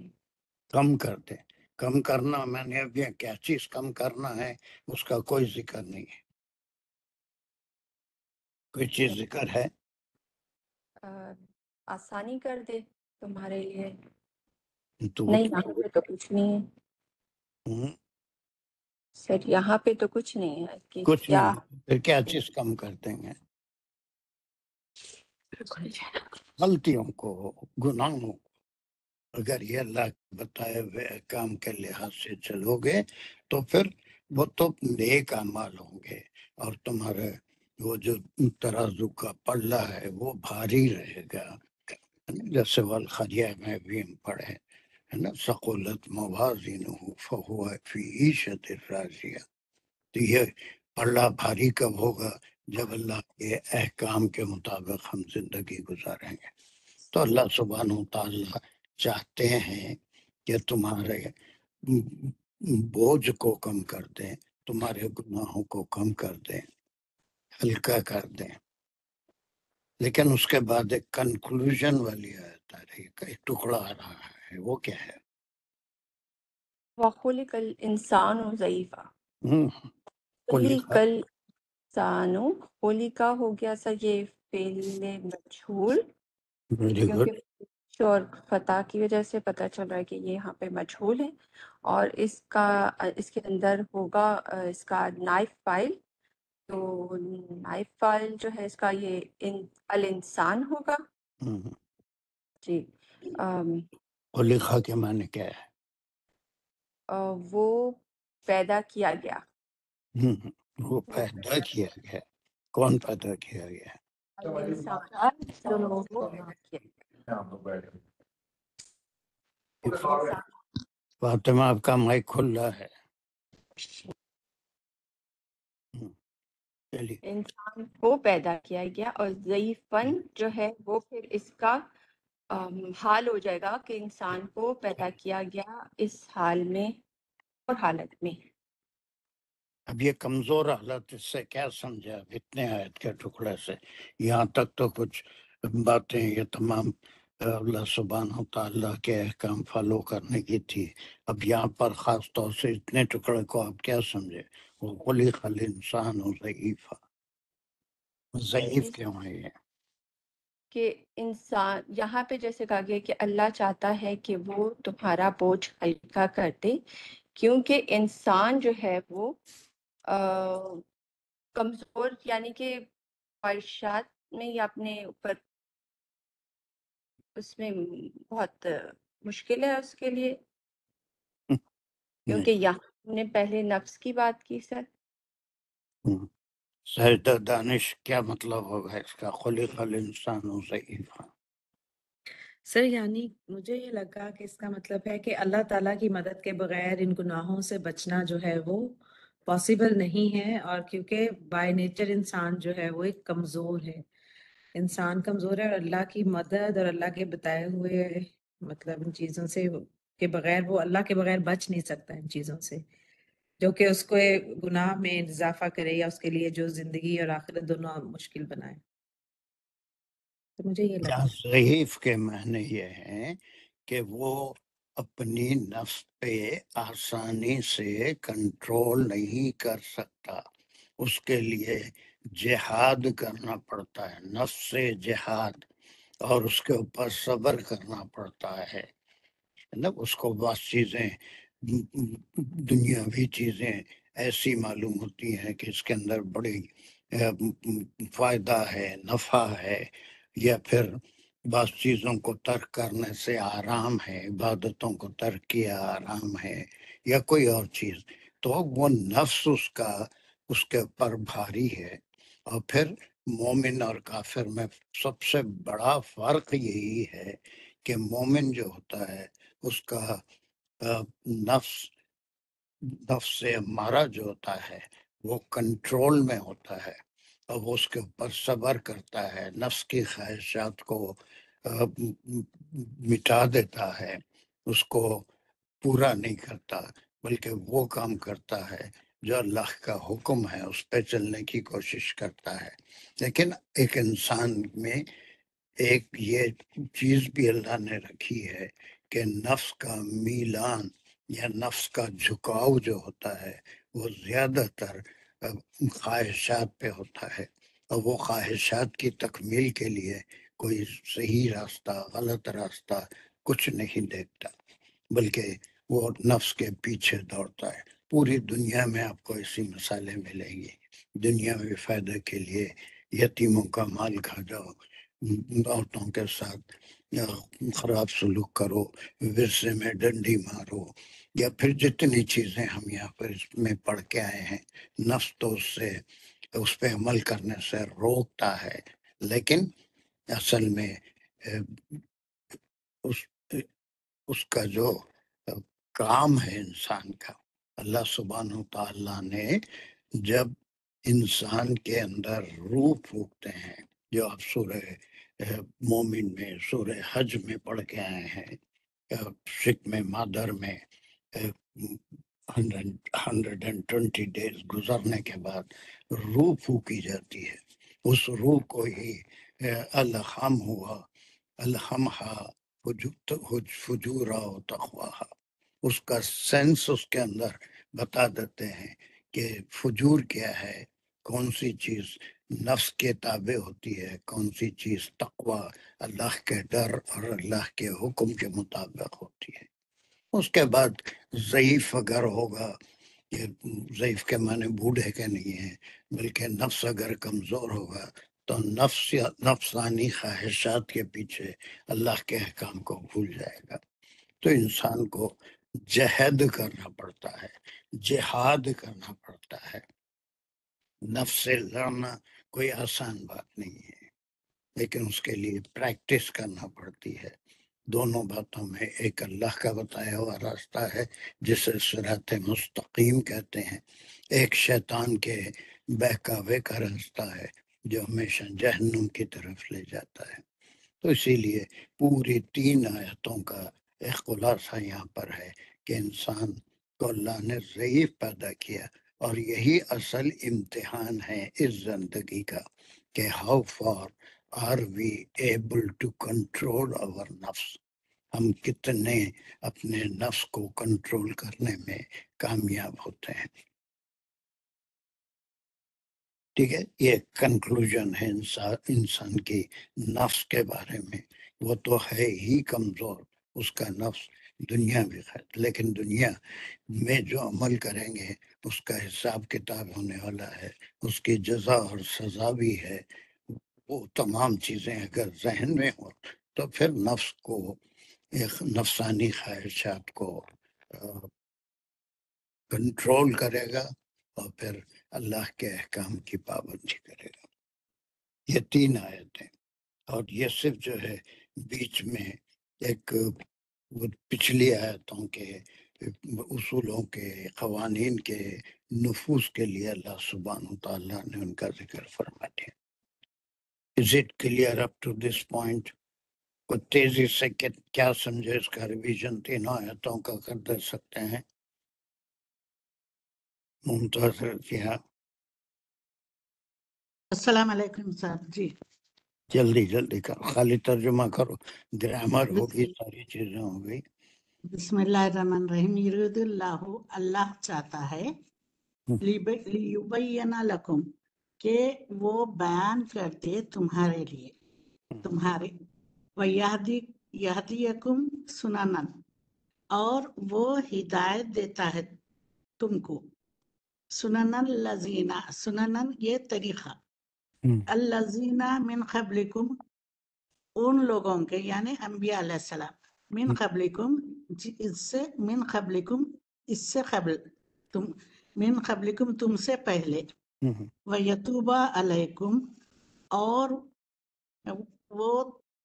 کم کر دے. کم کرنا میں نے اب یہ کیا چیز کم کرنا ہے اس کا کوئی ذکر نہیں ہے. کوئی چیز ذکر ہے؟ آسانی کر دے تمہارے لیے. تو وہ نہیں یہاں پہ تو کچھ نہیں ہے سر، یہاں پہ تو کچھ نہیں ہے کہ کچھ کیا. نہیں. پھر کیا چیز کم کر دیں گے؟ غلطیوں کو، گناہوں کو. اگر یہ اللہ کے بتائے ہوئے احکام کے لحاظ سے چلو گے تو پھر وہ تو نیک اعمال ہوں گے، اور تمہارے وہ جو ترازو کا پلہ ہے وہ بھاری رہے گا. جیسے والخاریہ میں بھی ہم پڑھے ہے نا، ثقلت موازینہ فہو فی عیشۃ راضیہ. تو یہ پلہ بھاری کب ہوگا؟ جب اللہ کے احکام کے مطابق ہم زندگی گزاریں گے. تو اللہ سبحانہ و تعالیٰ چاہتے ہیں کہ تمہارے بوجھ کو کم کر دیں، تمہارے گناہوں کو کم کر دیں، ہلکا کر دیں. لیکن اس کے بعد ایک کنکلوژن والی آیت آ رہی ہے، ایک ٹکڑا آ رہا ہے. وہ کیا ہے؟ وَخُلِقَ الْإِنسَانُ ضَعِيفًا. خُلِقَ الْإِنسَانُ، خُلِقَ ہو گیا سر یہ فعل مجہول، ویری گڈ. کیونکہ اور فتح کی وجہ سے پتہ چل رہا ہے کہ یہ یہاں پہ مجہول ہے، اور اس کے اندر ہوگا اس کا نائب فاعل. تو نائب فاعل جو ہے اس کا یہ الانسان ہوگا. جی خلقہ کے معنی کیا ہے؟ وہ پیدا کیا گیا. وہ پیدا کیا گیا. کون پیدا کیا گیا؟ الانسان وہ پیدا کیا گیا. انسان فاطمہ آپ کا مائک کھلا ہے. چلیے. انسان کو پیدا کیا گیا، اور ضعیفاً جو ہے وہ پھر اس کا حال ہو جائے گا کہ انسان کو پیدا کیا گیا اس حال میں اور حالت میں. اب یہ کمزور حالت، اس سے کیا سمجھا؟ اب اتنے آیت کے ٹکڑے سے یہاں تک تو کچھ باتیں یہ تمام اللہ سبحانہ تعالیٰ کے احکام فالو کرنے کی تھی. اب یہاں پر خاص طور سے اتنے ٹکڑے کو آپ کیا سمجھے؟ وہ خلق الانسان ضعیفا. ضعیف کیوں ہے یہ؟ کہ انسان یہاں پہ جیسے کہا گیا کہ اللہ چاہتا ہے کہ وہ تمہارا بوجھ ہلکا کر دے، کیونکہ انسان جو ہے وہ کمزور، یعنی کہ خواہشات میں یا اپنے اوپر اس میں بہت مشکل ہے اس کے لیے. کیونکہ یہاں ہم نے پہلے نفس کی بات کی سر. سجدہ دانش کیا مطلب ہوگا اس کا؟ خلق الانسان ضعیفا. سر یعنی مجھے یہ لگا کہ اس کا مطلب ہے کہ اللہ تعالیٰ کی مدد کے بغیر ان گناہوں سے بچنا جو ہے وہ پاسبل نہیں ہے، اور کیونکہ بائی نیچر انسان جو ہے وہ ایک کمزور ہے. انسان کمزور ہے، اور اللہ کی مدد اور اللہ کے بتائے ہوئے مطلب ان چیزوں سے کے بغیر وہ اللہ کے بغیر بچ نہیں سکتا ان چیزوں سے، جو کہ اس کو گناہ میں اضافہ کرے یا اس کے لیے جو زندگی اور آخرت دونوں مشکل بنائے. تو مجھے یہ لگا ضعیف کے معنی یہ ہیں کہ وہ اپنی نفس پہ آسانی سے کنٹرول نہیں کر سکتا. اس کے لیے جہاد کرنا پڑتا ہے، نفس سے جہاد، اور اس کے اوپر صبر کرنا پڑتا ہے. اس کو بعض چیزیں دنیاوی چیزیں ایسی معلوم ہوتی ہیں کہ اس کے اندر بڑی فائدہ ہے، نفع ہے، یا پھر بعض چیزوں کو ترک کرنے سے آرام ہے، عبادتوں کو ترک کیا آرام ہے، یا کوئی اور چیز. تو وہ نفس اس کے اوپر بھاری ہے. اور پھر مومن اور کافر میں سب سے بڑا فرق یہی ہے کہ مومن جو ہوتا ہے اس کا نفس سے ہمارا جو ہوتا ہے وہ کنٹرول میں ہوتا ہے، اور وہ اس کے اوپر صبر کرتا ہے، نفس کی خواہشات کو مٹا دیتا ہے، اس کو پورا نہیں کرتا، بلکہ وہ کام کرتا ہے جو اللہ کا حکم ہے اس پہ چلنے کی کوشش کرتا ہے. لیکن ایک انسان میں ایک یہ چیز بھی اللہ نے رکھی ہے کہ نفس کا میلان یا نفس کا جھکاؤ جو ہوتا ہے وہ زیادہ تر خواہشات پہ ہوتا ہے، اور وہ خواہشات کی تکمیل کے لیے کوئی صحیح راستہ غلط راستہ کچھ نہیں دیکھتا، بلکہ وہ نفس کے پیچھے دوڑتا ہے. پوری دنیا میں آپ کو ایسی مثالیں ملیں گی. دنیاوی فائدے کے لیے یتیموں کا مال کھا جاؤ، عورتوں کے ساتھ خراب سلوک کرو، ورثے میں ڈنڈی مارو، یا پھر جتنی چیزیں ہم یہاں پر اس میں پڑھ کے آئے ہیں، نفس تو اس پہ عمل کرنے سے روکتا ہے. لیکن اصل میں اس کا جو کام ہے انسان کا، اللہ سبحانہ تعالیٰ نے جب انسان کے اندر روح پھونکتے ہیں، جو آپ سورہ مومن میں سورہ حج میں پڑھ کے آئے ہیں، شکم مادر میں 120 ڈیز گزرنے کے بعد روح پھونکی جاتی ہے. اس روح کو ہی الہم ہوا، الہمہا فجورا و تقواہا، اس کا سینس اس کے اندر بتا دیتے ہیں کہ فجور کیا ہے، کون سی چیز نفس کے تابع ہوتی ہے، کون سی چیز تقوی اللہ کے ڈر اور اللہ کے حکم کے مطابق ہوتی ہے۔ اس کے بعد ضعیف اگر ہوگا، یہ ضعیف کے معنی بوڑھے کے نہیں ہیں، بلکہ نفس اگر کمزور ہوگا تو نفس یا نفسانی خواہشات کے پیچھے اللہ کے احکام کو بھول جائے گا۔ تو انسان کو جہد کرنا پڑتا ہے، جہاد کرنا پڑتا ہے۔ نفس سے لڑنا کوئی آسان بات نہیں ہے، لیکن اس کے لیے پریکٹس کرنا پڑتی ہے۔ دونوں باتوں میں ایک اللہ کا بتایا ہوا راستہ ہے جسے صراط مستقیم کہتے ہیں، ایک شیطان کے بہکاوے کا راستہ ہے جو ہمیشہ جہنم کی طرف لے جاتا ہے۔ تو اسی لیے پوری 3 آیتوں کا ایک خلاصہ یہاں پر ہے کہ انسان کو اللہ نے ضعیف پیدا کیا، اور یہی اصل امتحان ہے اس زندگی کا کہ how far are we able to control اور نفس، ہم کتنے اپنے نفس کو کنٹرول کرنے میں کامیاب ہوتے ہیں۔ ٹھیک ہے، یہ کنکلوژن ہے انسان کی نفس کے بارے میں۔ وہ تو ہے ہی کمزور، اس کا نفس دنیا بھی خیر، لیکن دنیا میں جو عمل کریں گے اس کا حساب کتاب ہونے والا ہے، اس کی جزا اور سزا بھی ہے۔ وہ تمام چیزیں اگر ذہن میں ہوں تو پھر نفس کو، ایک نفسانی خواہشات کو کنٹرول کرے گا اور پھر اللہ کے احکام کی پابندی کرے گا۔ یہ 3 آیتیں، اور یہ صرف جو ہے بیچ میں ایک وہ پچھلی آیتوں کے اصولوں کے، قوانین کے نفوذ کے لیے اللہ سبحانہ تعالیٰ نے ان کا ذکر فرما دیا۔ Is it clear up to this point؟ کوئی تیزی سے کیا سمجھے اس کا ریویژن 3 آیتوں کا کر دے سکتے ہیں؟ ممتاز رضیہ، السلام علیکم صاحب جی۔ جلدی جلدی کرو، خالی ترجمہ کرو، گرامر ہوگی، ساری چیزیں ہو گئی۔ بسم اللہ الرحمن الرحیم۔ یرید اللہ، اللہ چاہتا ہے، لیبین لکم، کہ وہ بیان کرتے تمہارے لیے، تمہارے، ویہدیکم سننن، اور وہ ہدایت دیتا ہے تم کو، سننن الذین، سننن یہ طریقہ، الذین من قبلکم، ان لوگوں کے یعنی انبیاء علیہ السلام، من قبلکم، اس سے، من قبلکم اس سے قبل، تم، من قبلکم تم سے پہلے، ویتوب علیکم، اور وہ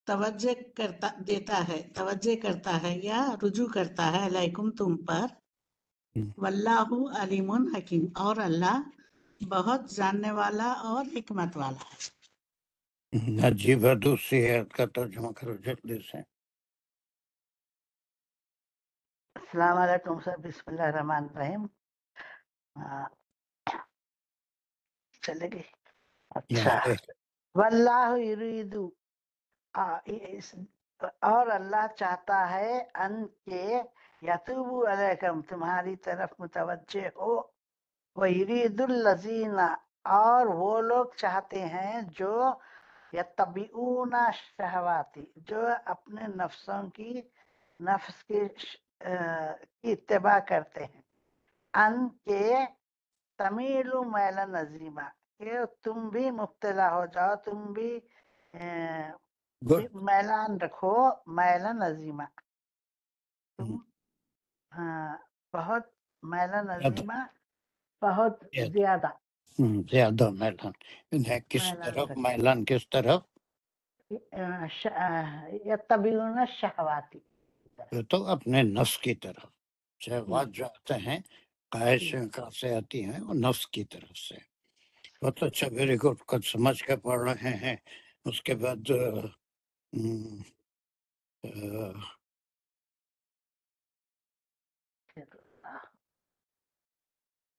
توجہ کرتا ہے یا رجوع کرتا ہے، علیکم تم پر، واللہ علیم حکیم، اور اللہ بہت جاننے والا اور حکمت والا ہے۔ عجیب ہے، دوسری آیت کا ترجمہ کرو جلدی سے۔ السلام علیکم سر، بسم اللہ الرحمن الرحیم۔ چلے گی؟ اچھا، واللہ یرید، اور اللہ چاہتا ہے، ان کے یتوب علیکم، تمہاری طرف متوجہ ہو، ویرید الذین، اور وہ لوگ چاہتے ہیں جو یتبعون الشہواتی، جو اپنے نفس کی اتباع کرتے ہیں، ان کے تمیلو میلا نظیمہ، کہ تم بھی مبتلا ہو جاؤ، تم بھی میلان رکھو، میلا نظیمہ، تم بہت میلا نظیمہ، بہت زیادہ زیادہ میلان، کس طرف میلان، کس طرف؟ یتبعون الشہواتی، تو اپنے نفس کی طرف، شہوات جو آتے ہیں، خواہشیں کہاں سے آتی ہیں؟ وہ نفس کی طرف سے۔ بہت اچھا، ویری گڈ، کچھ سمجھ کے پڑھ رہے ہیں۔ اس کے بعد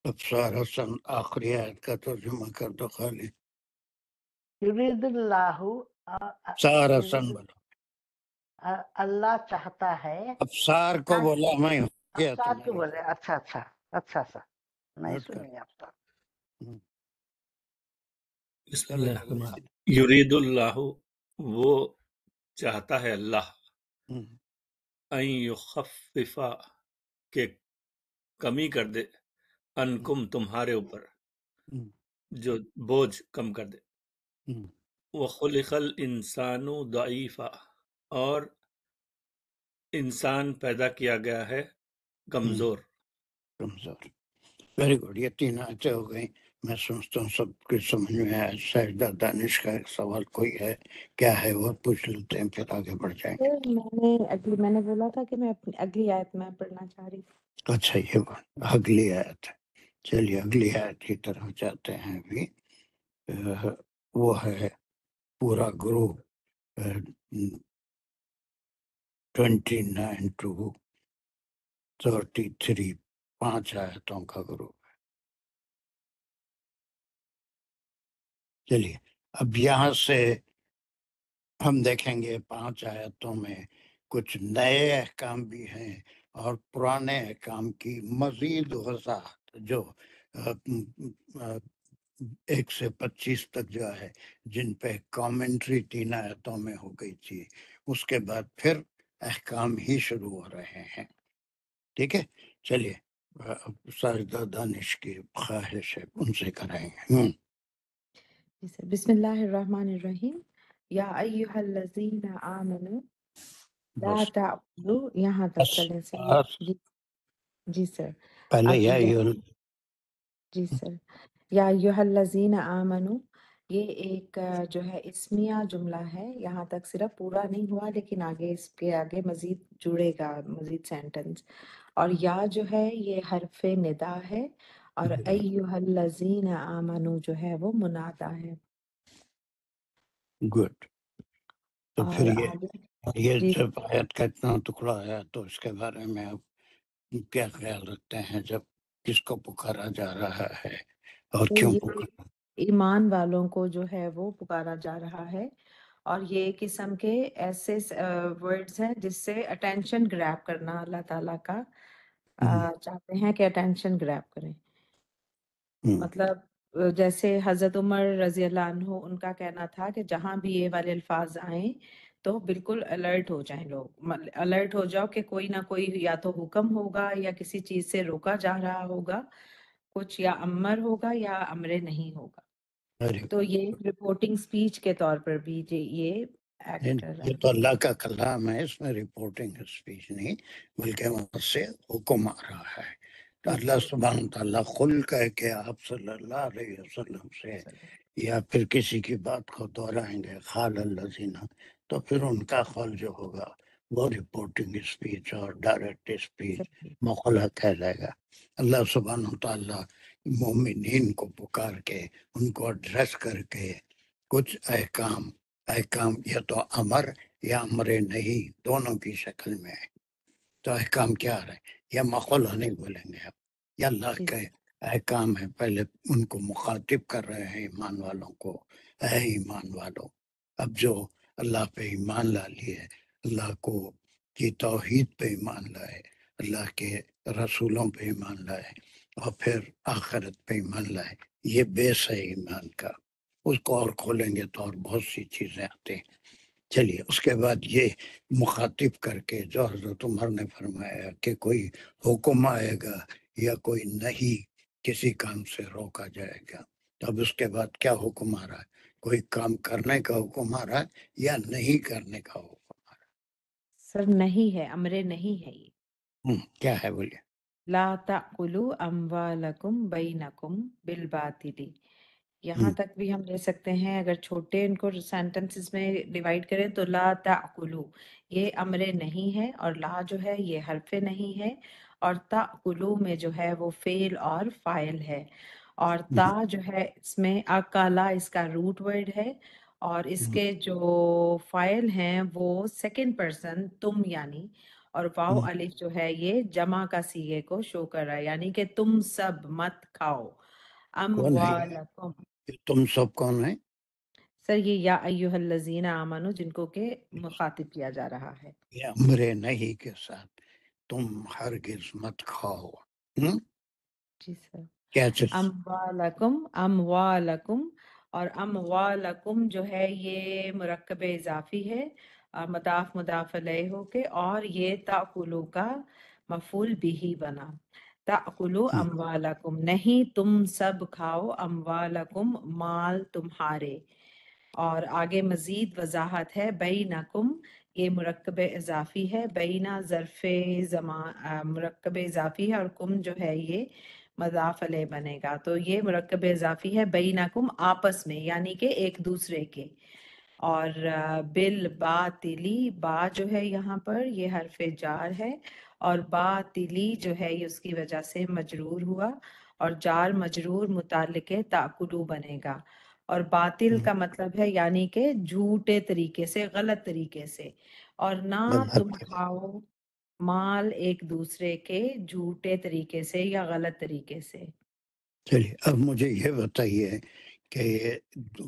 ابصار حسن، آخری آیت کا ترجمہ کر دو خالی۔ یرید اللہ، ابصار حسن بولو، اللہ چاہتا ہے، ابصار کو بولا میں گیا افساد کو بولے، اچھا اچھا اچھا سر، نہیں نوٹ کر۔ سنی افساد۔ بسم اللہ الرحمن الرحیم۔ یرید اللہ، وہ چاہتا ہے اللہ، ان یخفف، کہ کمی کر دے، انکم تمہارے اوپر، جو بوجھ کم کر دے۔ وخلق الانسان ضعیفا، اور انسان پیدا کیا گیا ہے کمزور۔ کمزور۔ ویری گڈ، یہ تین آیتیں ہو گئیں۔ میں سمجھتا ہوں سب کچھ سمجھ میں آیا۔ سجدہ دانش کا ایک سوال کوئی ہے، کیا ہے وہ پوچھ لیتے ہیں، پھر آگے بڑھ جائیں گے۔ میں نے بولا تھا کہ میں اگلی آیت میں پڑھنا چاہ رہی تھی۔ اچھا، یہ اگلی آیت ہے۔ چلیے اگلی آیت کی طرف جاتے ہیں ابھی۔ وہ ہے پورا گروپ 29 to 33، 5 آیتوں کا گروپ ہے۔ چلیے اب یہاں سے ہم دیکھیں گے 5 آیتوں میں کچھ نئے احکام بھی ہیں اور پرانے احکام کی مزید وضاحت، جو 1 سے 25 تک جو ہے، جن پہ کامنٹری 3 آیتوں میں ہو گئی تھی، اس کے بعد پھر احکام ہی شروع ہو رہے ہیں۔ ٹھیک ہے، چلیے ساجدہ دانش کی خواہش ہے، ان سے کرائیں گے۔ بسم اللہ الرحمن الرحیم۔ یا ایہا الذین آمنوا لا بس تعقلوا، یہاں تک بس چلیں سر۔ بس جی سر، پہلے اب جی سر، یا ایہا الذین آمنوا، یہ ایک جو ہے اسمیہ جملہ ہے، یہاں تک صرف پورا نہیں ہوا، لیکن آگے اس کے آگے مزید جڑے گا، مزید سینٹنس۔ اور یا جو ہے یہ حرف ندا ہے، اور ایہا الذین آمنوا جو ہے وہ منادا ہے۔ گڈ۔ تو پھر اور آگے یہ جی جب آیت کا اتنا ٹکڑا ہے تو اس کے بارے میں آپ کیا خیال رکھتے ہیں؟ جب کس کو پکارا جا رہا ہے اور تو کیوں یہ پکارا؟ ایمان والوں کو جو ہے وہ پکارا جا رہا ہے، اور یہ قسم کے ایسے ورڈز ہیں جس سے اٹینشن گریب کرنا، اللہ تعالیٰ کا چاہتے ہیں کہ اٹینشن گریب کریں۔ مطلب جیسے حضرت عمر رضی اللہ عنہ، ان کا کہنا تھا کہ جہاں بھی یہ والے الفاظ آئیں تو بالکل الرٹ ہو جائیں لوگ، الرٹ ہو جاؤ کہ کوئی نہ کوئی یا تو حکم ہوگا یا کسی چیز سے روکا جا رہا ہوگا، کچھ یا امر ہوگا یا امر نہیں ہوگا۔ تو یہ رپورٹنگ سپیچ کے طور پر بھی یہ ایکٹ کر رہا یہ تو اللہ کا کلام ہے، اس میں رپورٹنگ اسپیچ نہیں، بلکہ وہاں سے حکم آ رہا ہے۔ تو اللہ سبحانہ تعالیٰ خل کہہ کے آپ صلی اللہ علیہ وسلم سے یا پھر کسی کی بات کو دہرائیں گے، خال الذین، تو پھر ان کا خال جو ہوگا وہ رپورٹنگ اسپیچ اور ڈائریکٹ اسپیچ مخلہ کہلائے گا۔ اللہ سبحانہ تعالیٰ مومنین کو پکار کے، ان کو ایڈریس کر کے کچھ احکام یا تو امر یا امر نہیں، دونوں کی شکل میں ہے۔ تو احکام کیا رہے؟ یا مخلہ نہیں بولیں گے آپ، یا اللہ کے احکام ہے۔ پہلے ان کو مخاطب کر رہے ہیں، ایمان والوں کو، اے ایمان والوں، اب جو اللہ پہ ایمان لا لیے، اللہ کو کی توحید پہ ایمان لائے، اللہ کے رسولوں پہ ایمان لائے، اور پھر آخرت پہ ایمان لائے، یہ بیس ہے ایمان کا۔ اس کو اور کھولیں گے تو اور بہت سی چیزیں آتے ہیں۔ چلیے اس کے بعد یہ مخاطب کر کے جو حضرت عمر نے فرمایا کہ کوئی حکم آئے گا یا کوئی نہیں کسی کام سے روکا جائے گا، تو اب اس کے بعد کیا حکم آ رہا ہے؟ کوئی کام کرنے کا حکم آ رہا ہے یا نہیں کرنے کا حکم آ رہا سر نہیں ہے، امر نہیں ہے یہ۔ کیا ہے بولیے؟ لا تأکلوا اموالکم بینکم بالباطل، یہاں تک بھی ہم لے سکتے ہیں، اگر چھوٹے ان کو سینٹنسز میں ڈیوائیڈ کریں تو لا تأکلوا یہ امر نہیں ہے، اور لا جو ہے یہ حرف نہیں ہے، اور تأکلوا میں جو ہے وہ فعل اور فاعل ہے، اور تا جو ہے اس میں اکالا اس کا روٹ ورڈ ہے، اور اس کے جو فاعل ہیں وہ سیکنڈ پرسن تم یعنی، اور واو الف جو ہے یہ جمع کا صیغے کو شو کر رہا ہے، یعنی کہ تم سب مت کھاؤ۔ کون ہے اموالکم، تم سب کون ہے؟ سر یہ یا ایہا الذین آمنو جن کو کہ مخاطب کیا جا رہا ہے۔ یہ امر نہیں کے ساتھ تم ہرگز مت کھاؤ۔ جی سر، کیا چیز؟ اموالکم، اموالکم، اور اموالکم جو ہے یہ مرکب اضافی ہے مضاف مضاف علیہ ہو کے، اور یہ تاکلو کا مفعول بھی بنا. تاکلو اموالکم، نہیں تم سب کھاؤ، اموالکم مال تمہارے. اور آگے مزید وضاحت ہے، بینکم یہ مرکب اضافی ہے، بینا ظرف زمان مرکب اضافی ہے، اور کم جو ہے یہ مضاف علیہ بنے گا. تو یہ مرکب اضافی ہے بینکم آپس میں، یعنی کہ ایک دوسرے کے. اور بالباطلی، با جو ہے یہاں پر یہ حرف جار ہے، اور باطلی جو ہے یہ اس کی وجہ سے مجرور ہوا، اور جار مجرور متعلق تاکلو بنے گا. اور باطل کا مطلب ہے یعنی کہ جھوٹے طریقے سے، غلط طریقے سے. اور نہ تم کھاؤ مال ایک دوسرے کے جھوٹے طریقے سے یا غلط طریقے سے. چلیے اب مجھے یہ بتائیے کہ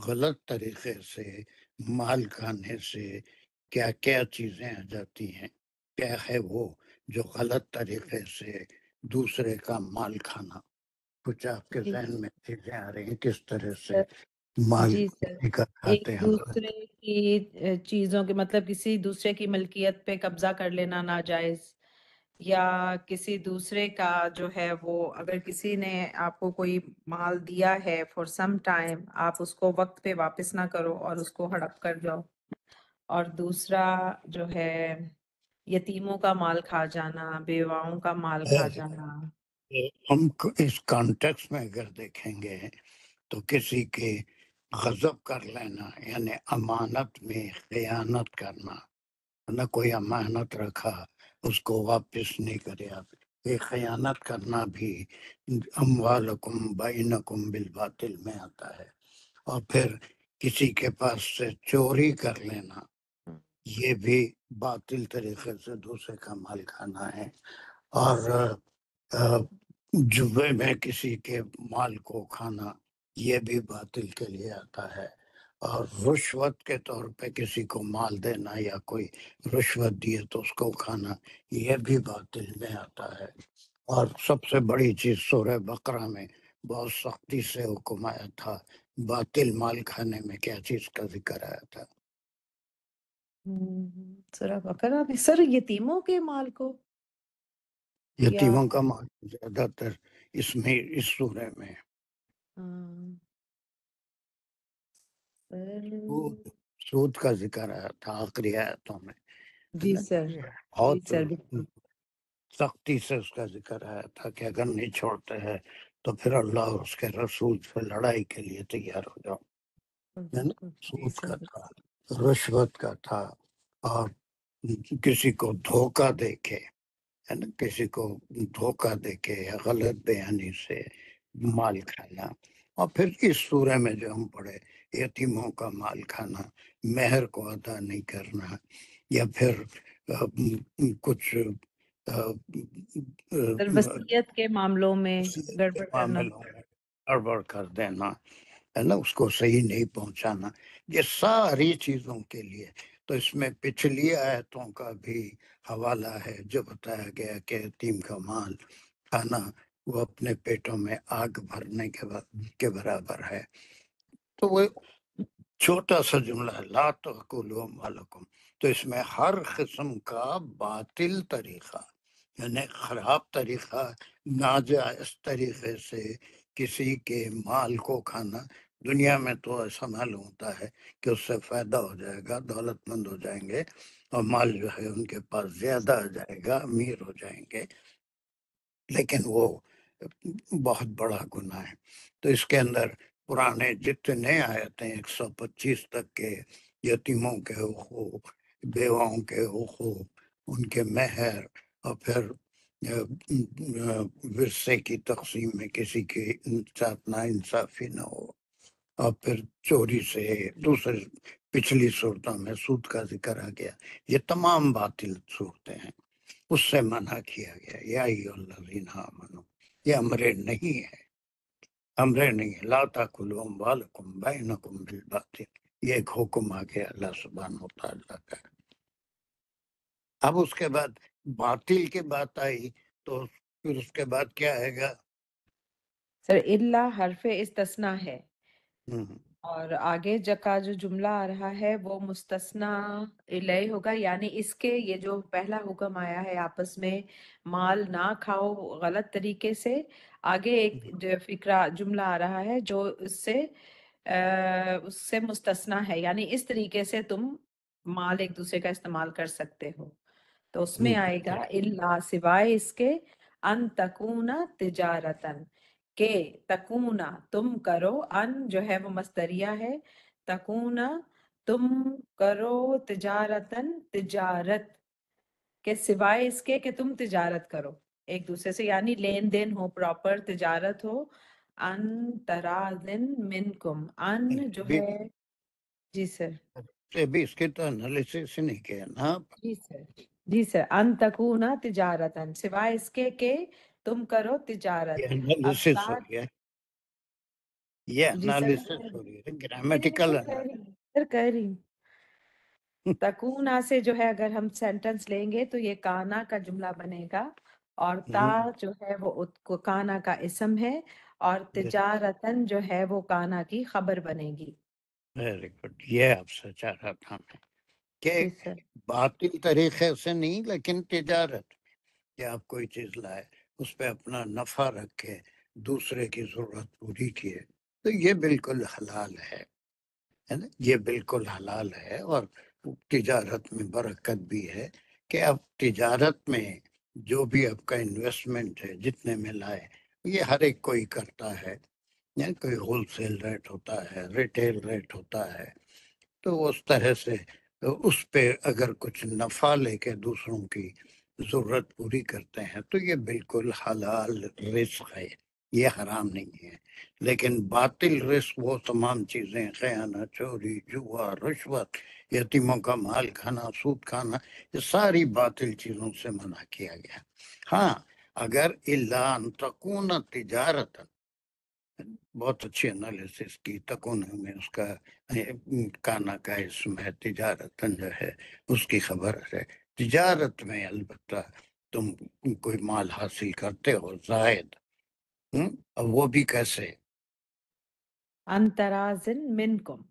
غلط طریقے سے مال کھانے سے کیا کیا چیزیں آ جاتی ہیں، کیا ہے وہ جو غلط طریقے سے دوسرے کا مال کھانا؟ کچھ آپ کے جی ذہن میں چیزیں آ رہی ہیں کس طرح سے مال جی سر، کسی کا ایک کھاتے ہیں غلط؟ دوسرے کی چیزوں کے مطلب کسی دوسرے کی ملکیت پہ قبضہ کر لینا ناجائز، یا کسی دوسرے کا جو ہے وہ اگر کسی نے آپ کو کوئی مال دیا ہے فار سم ٹائم، آپ اس کو وقت پہ واپس نہ کرو اور اس کو ہڑپ کر جاؤ. اور دوسرا جو ہے یتیموں کا مال کھا جانا، بیواؤں کا مال کھا جانا. ہم اس کانٹیکس میں اگر دیکھیں گے تو کسی کے غضب کر لینا یعنی امانت میں خیانت کرنا، نہ کوئی امانت رکھا اس کو واپس نہیں کرے، آپ یہ خیانت کرنا بھی اموالکم بینکم بالباطل میں آتا ہے. اور پھر کسی کے پاس سے چوری کر لینا، یہ بھی باطل طریقے سے دوسرے کا مال کھانا ہے. اور جبے میں کسی کے مال کو کھانا یہ بھی باطل کے لیے آتا ہے. اور رشوت کے طور پہ کسی کو مال دینا یا کوئی رشوت دیے تو اس کو کھانا یہ بھی باطل میں آتا ہے. اور سب سے بڑی چیز سورہ بقرہ میں بہت سختی سے حکم آیا تھا باطل مال کھانے میں، کیا چیز کا ذکر آیا تھا؟ سورہ بقرہ میں سر یتیموں کے مال کو، یا یتیموں کا مال زیادہ تر اس میں اس سورہ میں سر سود کا ذکر آیا تھا آخری آیتوں میں، جی سر، جی بہت سر بالکل. سختی سے اس کا ذکر آیا تھا کہ اگر نہیں چھوڑتے ہیں تو پھر اللہ اور اس کے رسول سے لڑائی کے لیے تیار ہو جاؤ. ہے نا؟ بالکل جی سود سر کا بالکل. تھا، رشوت کا تھا، اور کسی کو دھوکہ دے کے، ہے نا، کسی کو دھوکہ دے کے یا غلط بیانی سے مال کھانا. اور پھر اس سورہ میں جو ہم پڑھے یتیموں کا مال کھانا، مہر کو ادا نہیں کرنا، یا پھر کچھ سر وصیت کے معاملوں میں گڑبڑ کرنا. معاملوں میں گڑبڑ کر دینا، ہے نا، اس کو صحیح نہیں پہنچانا، یہ ساری چیزوں کے لیے. تو اس میں پچھلی آیتوں کا بھی حوالہ ہے جو بتایا گیا کہ یتیم کا مال کھانا وہ اپنے پیٹوں میں آگ بھرنے کے برابر ہے. تو وہ چھوٹا سا جملہ ہے لا تأکلوا اموالکم، تو اس میں ہر قسم کا باطل طریقہ یعنی خراب طریقہ، ناجائز طریقے سے کسی کے مال کو کھانا. دنیا میں تو ایسا معلوم ہوتا ہے کہ اس سے فائدہ ہو جائے گا، دولت مند ہو جائیں گے، اور مال جو ہے ان کے پاس زیادہ آ جائے گا، امیر ہو جائیں گے، لیکن وہ بہت بڑا گناہ ہے. تو اس کے اندر پرانے جتنے آیتیں 125 تک کے یتیموں کے حقوق، بیواؤں کے حقوق، ان کے مہر، اور پھر ورثے کی تقسیم میں کسی کے ساتھ نا انصافی نہ ہو، اور پھر چوری سے دوسرے پچھلی صورتوں میں سود کا ذکر آ گیا، یہ تمام باطل صورتیں ہیں، اس سے منع کیا گیا. یا ایھا الذین آمنوا، یہ امر نہیں ہے، امر نہیں ہے، لا تاکلوا اموالکم بینکم بالباطل، یہ ایک حکم آ گیا اللہ سبحانہ و تعالیٰ کا. اب اس کے بعد باطل کی بات آئی تو پھر اس کے بعد کیا آئے گا؟ سر اللہ حرف استثناء ہے، اور آگے کا جو جملہ آ رہا ہے وہ مستثنا الیہ ہوگا، یعنی اس کے یہ جو پہلا حکم آیا ہے آپس میں مال نہ کھاؤ غلط طریقے سے، آگے ایک جو فکرہ جملہ آ رہا ہے جو اس سے مستثنا ہے، یعنی اس طریقے سے تم مال ایک دوسرے کا استعمال کر سکتے ہو. تو اس میں آئے گا الا سوائے اس کے ان تکونا تجارتن، کہ تکونا تم کرو، ان جو ہے وہ مصدریہ ہے، تکونا تم کرو تجارتن تجارت، کہ سوائے اس کے کہ تم تجارت کرو ایک دوسرے سے، یعنی لین دین ہو، پراپر تجارت ہو. ان تراذن منکم، ان جو ہے جی سر ابھی اس کے تو انالیسس نہیں کیا نا. جی سر ان تکونا تجارتن، سوائے اس کے کہ تم کرو تجارت. یہ اب انالیسس ہو رہی ہے، یہ جی سر انالیسس ہو رہی ہے، گرامیٹیکل سر کہہ رہی ہوں تکونا سے جو ہے اگر ہم سینٹنس لیں گے تو یہ کانا کا جملہ بنے گا، اور تا جو ہے وہ کانا کا اسم ہے، اور تجارتن جو ہے وہ کانا کی خبر بنے گی. Very good. یہ آپ سے چاہ رہا تھا میں کہ جی سر باطل طریقے سے نہیں، لیکن تجارت کہ آپ کوئی چیز لائے اس پہ اپنا نفع رکھے، دوسرے کی ضرورت پوری کیے، تو یہ بالکل حلال ہے نا، یہ بالکل حلال ہے. اور تجارت میں برکت بھی ہے کہ اب تجارت میں جو بھی آپ کا انویسٹمنٹ ہے جتنے میں لائے، یہ ہر ایک کوئی کرتا ہے، یعنی کوئی ہول سیل ریٹ ہوتا ہے، ریٹیل ریٹ ہوتا ہے، تو اس طرح سے اس پہ اگر کچھ نفع لے کے دوسروں کی ضرورت پوری کرتے ہیں تو یہ بالکل حلال رزق ہے، یہ حرام نہیں ہے. لیکن باطل رزق وہ تمام چیزیں، خیانت، چوری، جوا، رشوت، یتیموں کا مال کھانا، سود کھانا، یہ ساری باطل چیزوں سے منع کیا گیا. ہاں اگر الا ان تکون تجارت، بہت اچھی انالیسس کی، تکون میں اس کا کانا کا اسم ہے، تجارتن جو ہے اس کی خبر ہے. تجارت میں البتہ تم کوئی مال حاصل کرتے ہو زائد، اور وہ بھی کیسے؟ انترازن منکم،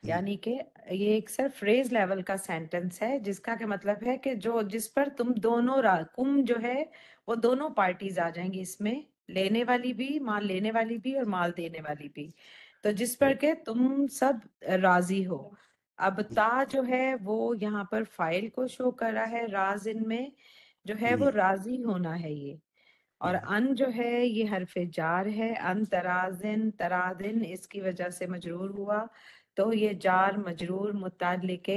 یعنی کہ یہ ایک صرف فریز لیول کا سینٹنس ہے جس کا کہ مطلب ہے کہ جس پر تم دونوں کم جو ہے وہ دونوں پارٹیز آ جائیں گی اس میں، لینے والی بھی، مال لینے والی بھی اور مال دینے والی بھی، تو جس پر کہ تم سب راضی ہو. اب تا جو ہے وہ یہاں پر فائل کو شو کر رہا ہے، رازن میں جو ہے وہ راضی ہونا ہے یہ، اور ان جو ہے یہ حرف جار ہے، ان ترازن، ترازن اس کی وجہ سے مجرور ہوا، تو یہ جار مجرور متعلق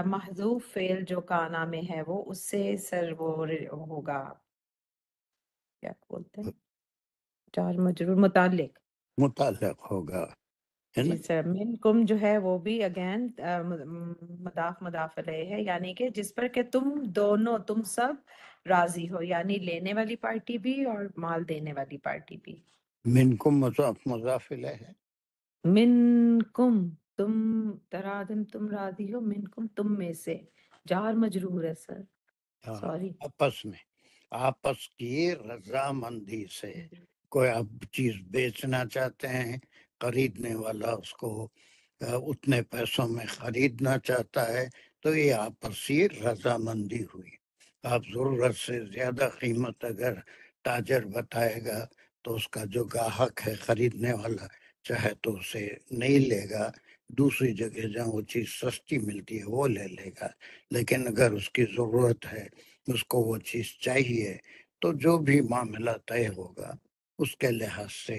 محذوف فعل جو کانا میں ہے وہ اس سے سر وہ ہوگا، کیا بولتے ہیں، جار مجرور متعلق ہوگا، ہے نا. جی سر. منکم جو ہے وہ بھی اگین مضاف علیہ ہے، یعنی کہ جس پر کہ تم دونوں، تم سب راضی ہو، یعنی لینے والی پارٹی بھی اور مال دینے والی پارٹی بھی. منکم مضاف الیہ ہے. منکم تم، ترادن تم راضی ہو، منکم تم میں سے، جار مجرور ہے سر، سوری. آپس کی رضامندی سے کوئی آپ چیز بیچنا چاہتے ہیں، خریدنے والا اس کو اتنے پیسوں میں خریدنا چاہتا ہے، تو یہ آپسی رضامندی ہوئی. آپ ضرورت سے زیادہ قیمت اگر تاجر بتائے گا تو اس کا جو گاہک ہے، خریدنے والا، چاہے تو اسے نہیں لے گا، دوسری جگہ جہاں وہ چیز سستی ملتی ہے وہ لے لے گا. لیکن اگر اس کی ضرورت ہے، اس کو وہ چیز چاہیے، تو جو بھی معاملہ طے ہوگا اس کے لحاظ سے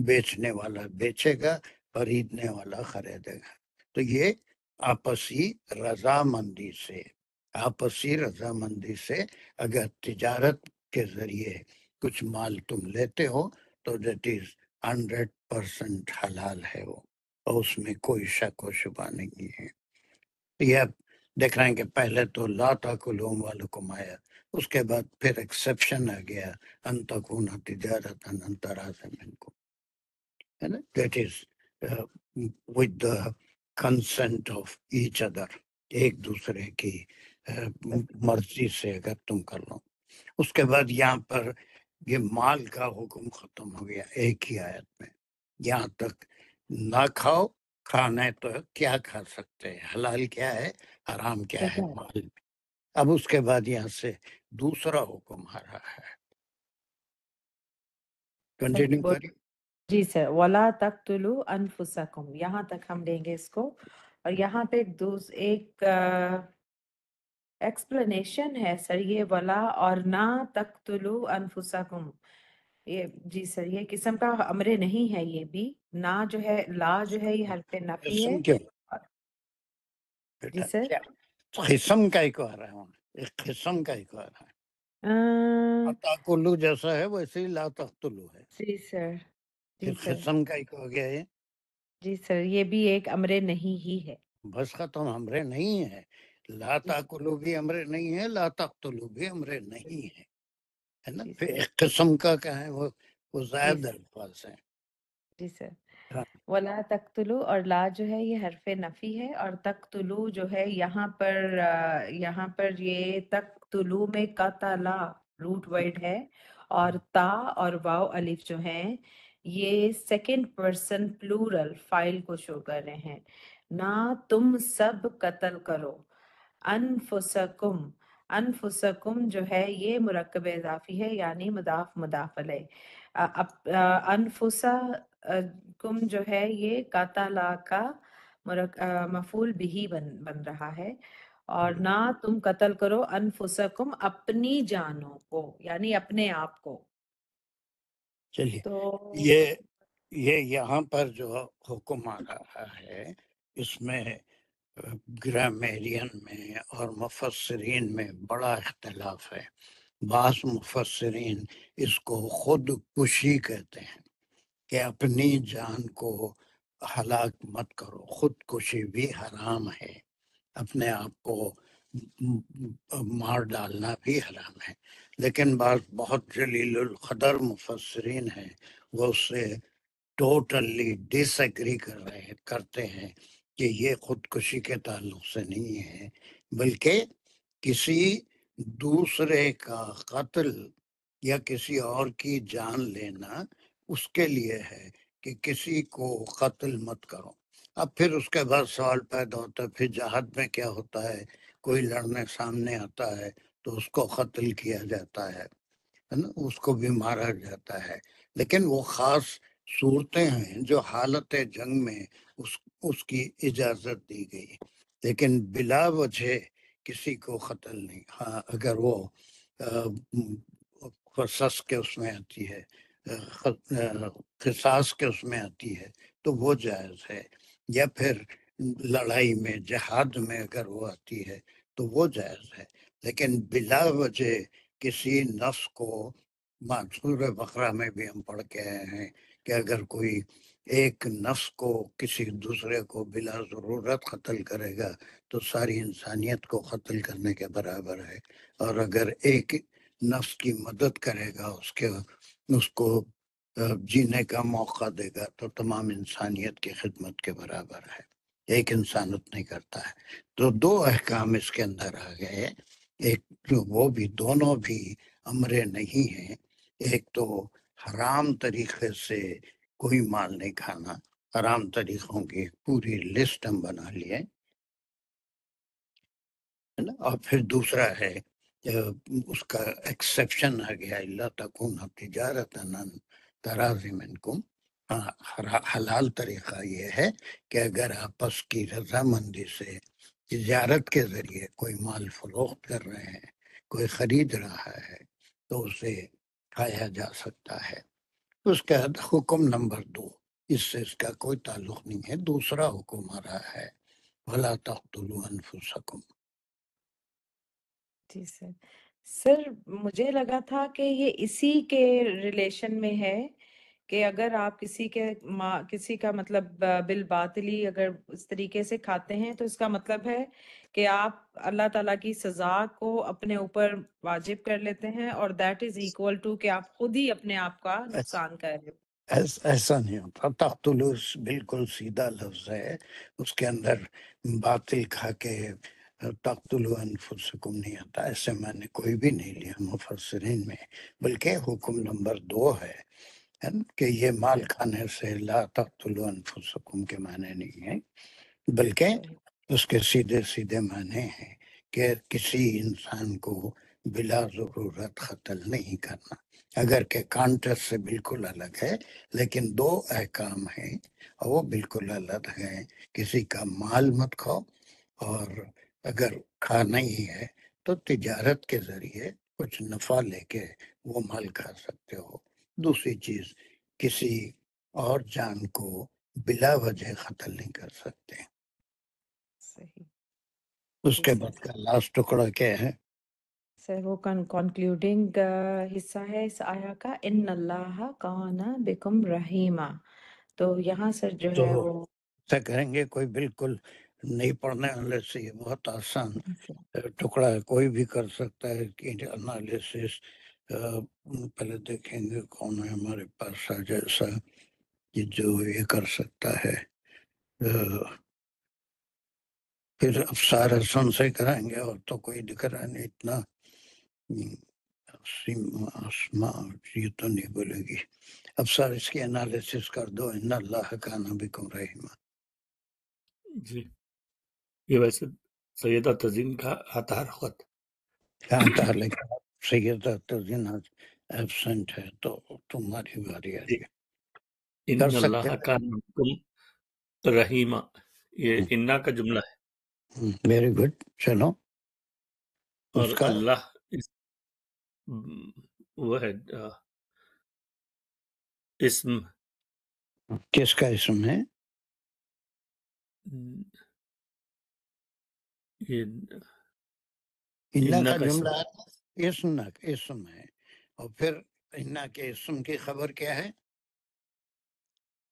بیچنے والا بیچے گا، خریدنے والا خریدے گا. تو یہ آپسی رضامندی سے اگر تجارت کے ذریعے کچھ مال تم لیتے ہو تو دیٹ از 100% حلال ہے وہ، اور اس میں کوئی شک و شبہ نہیں ہے. یہ دیکھ رہے ہیں کہ پہلے تو لا تاکلوا اموالکم آیا، اس کے بعد پھر ایکسیپشن آ گیا، ان تکون تجارت ان تراض منکم، ہے نا. That is with the consent of each other, ایک دوسرے کی مرضی سے اگر تم کر لو. اس کے بعد یہاں پر یہ مال کا حکم ختم ہو گیا ایک ہی آیت میں، یہاں تک نہ کھاؤ، کھانا ہے تو کیا کھا سکتے ہیں، حلال کیا ہے، حرام کیا ہے مال میں۔ اب اس کے بعد یہاں سے دوسرا حکم آ رہا ہے، کنٹینیو کریے۔ جی سر، وَلَا تَقْتُلُوا أَنفُسَكُمْ، یہاں تک ہم لیں گے اس کو، اور یہاں پہ ایک ایکسپلینیشن ہے سر، یہ ولا اور نہ تقتلوا انفسکم، یہ جی سر یہ قسم کا امر نہیں ہے، یہ بھی نہ جو ہے لا جو ہے یہ حرف نفی ہے۔ قسم کیوں جی بیٹا، سر کیا قسم کا ہی کہہ رہا ہوں، ایک قسم کا ہی کہہ رہا ہے، تاکلو جیسا ہے ویسے ہی لا تقتلو ہے، جی سر جی پھر سر قسم کا ہی کہہ گیا ہے، جی سر یہ بھی ایک امر نہیں ہی ہے۔ بس ختم، امرے نہیں ہے، لا تاکلو بھی امرے نہیں ہے، لا تقتلو بھی امرے نہیں ہے نا، جی پھر سر ایک قسم کا کیا ہے، وہ جی زائد سر الفاظ ہیں۔ جی سر ہاں، ولا تقتلو اور لا جو ہے یہ حرف نفی ہے، اور تقتلو جو ہے یہاں پر یہ تقتلو میں قتلا روٹ ورڈ ہے، اور تا اور واو الف جو ہیں یہ سیکنڈ پرسن پلورل فائل کو شو کر رہے ہیں، نہ تم سب قتل کرو، انفسکم، انفسکم جو ہے یہ مرکب اضافی ہے، یعنی مضاف علیہ، انفسا کم جو ہے یہ قاتلا کا مفعول بھی بن رہا ہے، اور نہ تم قتل کرو انفسکم اپنی جانوں کو، یعنی اپنے آپ کو۔ چلیے، تو یہ یہاں پر جو حکم آ رہا ہے اس میں گرامیرین میں اور مفسرین میں بڑا اختلاف ہے۔ بعض مفسرین اس کو خود کشی کہتے ہیں کہ اپنی جان کو ہلاک مت کرو، خود کشی بھی حرام ہے، اپنے آپ کو مار ڈالنا بھی حرام ہے، لیکن بعض بہت جلیل القدر مفسرین ہیں وہ اس سے ٹوٹلی ڈس ایگری کرتے ہیں کہ یہ خودکشی کے تعلق سے نہیں ہے، بلکہ کسی دوسرے کا قتل یا کسی اور کی جان لینا اس کے لیے ہے کہ کسی کو قتل مت کرو۔ اب پھر اس کے بعد سوال پیدا ہوتا ہے، پھر جہاد میں کیا ہوتا ہے، کوئی لڑنے سامنے آتا ہے تو اس کو قتل کیا جاتا ہے نا، اس کو بھی مارا جاتا ہے، لیکن وہ خاص صورتیں ہیں جو حالت جنگ میں اس کی اجازت دی گئی، لیکن بلا وجہ کسی کو قتل نہیں۔ ہاں، اگر وہ قصص کے اس میں آتی ہے، قصاص کے اس میں آتی ہے تو وہ جائز ہے، یا پھر لڑائی میں جہاد میں اگر وہ آتی ہے تو وہ جائز ہے، لیکن بلا وجہ کسی نفس کو، سورہ بقرہ میں بھی ہم پڑھ کے آئے ہیں کہ اگر کوئی ایک نفس کو کسی دوسرے کو بلا ضرورت قتل کرے گا تو ساری انسانیت کو قتل کرنے کے برابر ہے، اور اگر ایک نفس کی مدد کرے گا، اس کو جینے کا موقع دے گا تو تمام انسانیت کی خدمت کے برابر ہے، ایک انسان اتنے کرتا ہے۔ تو دو احکام اس کے اندر آ گئے، ایک وہ بھی دونوں بھی امرے نہیں ہیں، ایک تو حرام طریقے سے کوئی مال نہیں کھانا، حرام طریقوں کی پوری لسٹ ہم بنا لیے، اور پھر دوسرا ہے اس کا ایکسیپشن آ گیا، اللہ تکون تجارت تراضی منکم، حلال طریقہ یہ ہے کہ اگر آپس کی رضامندی سے تجارت کے ذریعے کوئی مال فروخت کر رہے ہیں، کوئی خرید رہا ہے تو اسے کھایا جا سکتا ہے۔ اس کا حکم نمبر 2، اس سے اس کا کوئی تعلق نہیں ہے، دوسرا حکم آ رہا ہے وَلَا تَقْتُلُوا أَنفُسَكُمْ۔ جی سر، سر مجھے لگا تھا کہ یہ اسی کے ریلیشن میں ہے کہ اگر آپ کسی کا مطلب بالباطلی اگر اس طریقے سے کھاتے ہیں تو اس کا مطلب ہے کہ آپ اللہ تعالیٰ کی سزا کو اپنے اوپر واجب کر لیتے ہیں، اور دیٹ از ایکول ٹو کہ آپ خود ہی اپنے آپ کا نقصان کر رہے ہو۔ ایسا نہیں ہوتا، تقتلوا بالکل سیدھا لفظ ہے، اس کے اندر باطل کھا کے تقتلوا انفسکم نہیں آتا، ایسے میں نے کوئی بھی نہیں لیا مفسرین میں، بلکہ حکم نمبر 2 ہے ہے نا، کہ یہ مال کھانے سے لا تقتلوا انفسکم کے معنی نہیں ہے، بلکہ اس کے سیدھے سیدھے معنی ہیں کہ کسی انسان کو بلا ضرورت قتل نہیں کرنا، اگر کہ کانٹیکس سے بالکل الگ ہے، لیکن دو احکام ہیں اور وہ بالکل الگ ہیں۔ کسی کا مال مت کھاؤ، اور اگر کھانا ہی ہے تو تجارت کے ذریعے کچھ نفع لے کے وہ مال کھا سکتے ہو۔ دوسری چیز، کسی اور جان کو بلا وجہ قتل نہیں کر سکتے۔ صحیح اس جی کے سر۔ بعد کا لاسٹ ٹکڑا کیا ہے؟ سر وہ کنکلوڈنگ حصہ ہے اس آیا کا، ان اللہ کان بکم رحیما، تو یہاں سر جو تو ہے وہ ایسا کریں گے، کوئی بالکل نہیں پڑھنے والے سے یہ بہت آسان ٹکڑا ہے، کوئی بھی کر سکتا ہے کہ انالیسس۔ پہلے دیکھیں گے کون ہے ہمارے پاس آج ایسا کہ جو یہ کر سکتا ہے۔ پھر افسار حسن سے کرائیں گے، اور تو کوئی دکھ رہا نہیں اتنا۔ اسما یہ تو نہیں بولے گی۔ افسار اس کی انالیسس کر دو، ان اللہ کان بکم رحیما۔ جی یہ ویسے سیدہ تزین کا آتا خط کہاں تھا، لیکن سیدہ تزین آج ایبسنٹ ہے، تو تمہاری باری آ رہی ہے، ان کر سکتے اللہ کان بکم رحیما، یہ انا کا جملہ ہے، ویری گڈ۔ چلو اور اس کا اللہ وہ ہے اسم کس کا اسم ہے؟ یہ انا انا کا کا جملہ اسم اسم ہے، اور پھر انا کے اسم کی خبر کیا ہے؟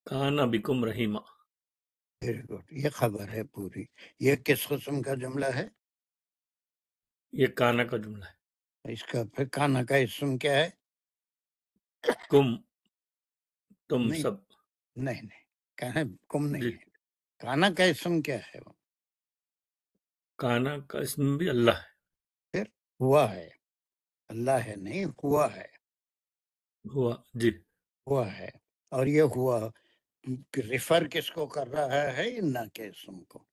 کان بکم رحیما، ویری گڈ، یہ خبر ہے پوری۔ یہ کس قسم کا جملہ ہے؟ یہ کانا کا جملہ ہے، اس کا پھر کانا کا اسم کیا ہے؟ کم تم نہیں سب، نہیں نہیں، کہاں کم نہیں جی ہے، کانا کا اسم کیا ہے؟ وہ کانا کا اسم بھی اللہ ہے، پھر ہوا ہے، اللہ ہے نہیں، ہوا ہے، ہوا جی ہوا ہے۔ اور یہ ہوا ریفر کس کو کر رہا ہے؟ انا کے اسم کو،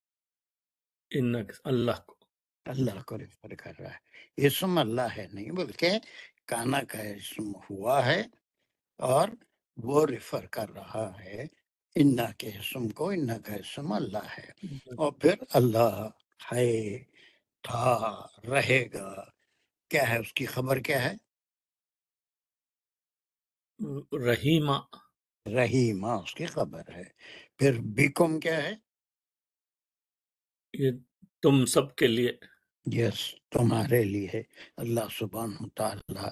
انا اللہ کو، اللہ کو ریفر کر رہا ہے۔ اسم اللہ ہے نہیں، بلکہ کانا کا اسم ہوا ہے، اور وہ ریفر کر رہا ہے انا کے اسم کو، انا کا اسم اللہ ہے۔ اور پھر اللہ ہے، تھا، رہے گا، کیا ہے اس کی خبر کیا ہے؟ رحیما، رحیمہ اس کی خبر ہے۔ پھر بیکم کیا ہے؟ یہ تم سب کے لیے، یس، تمہارے لیے اللہ سبحانہ تعالیٰ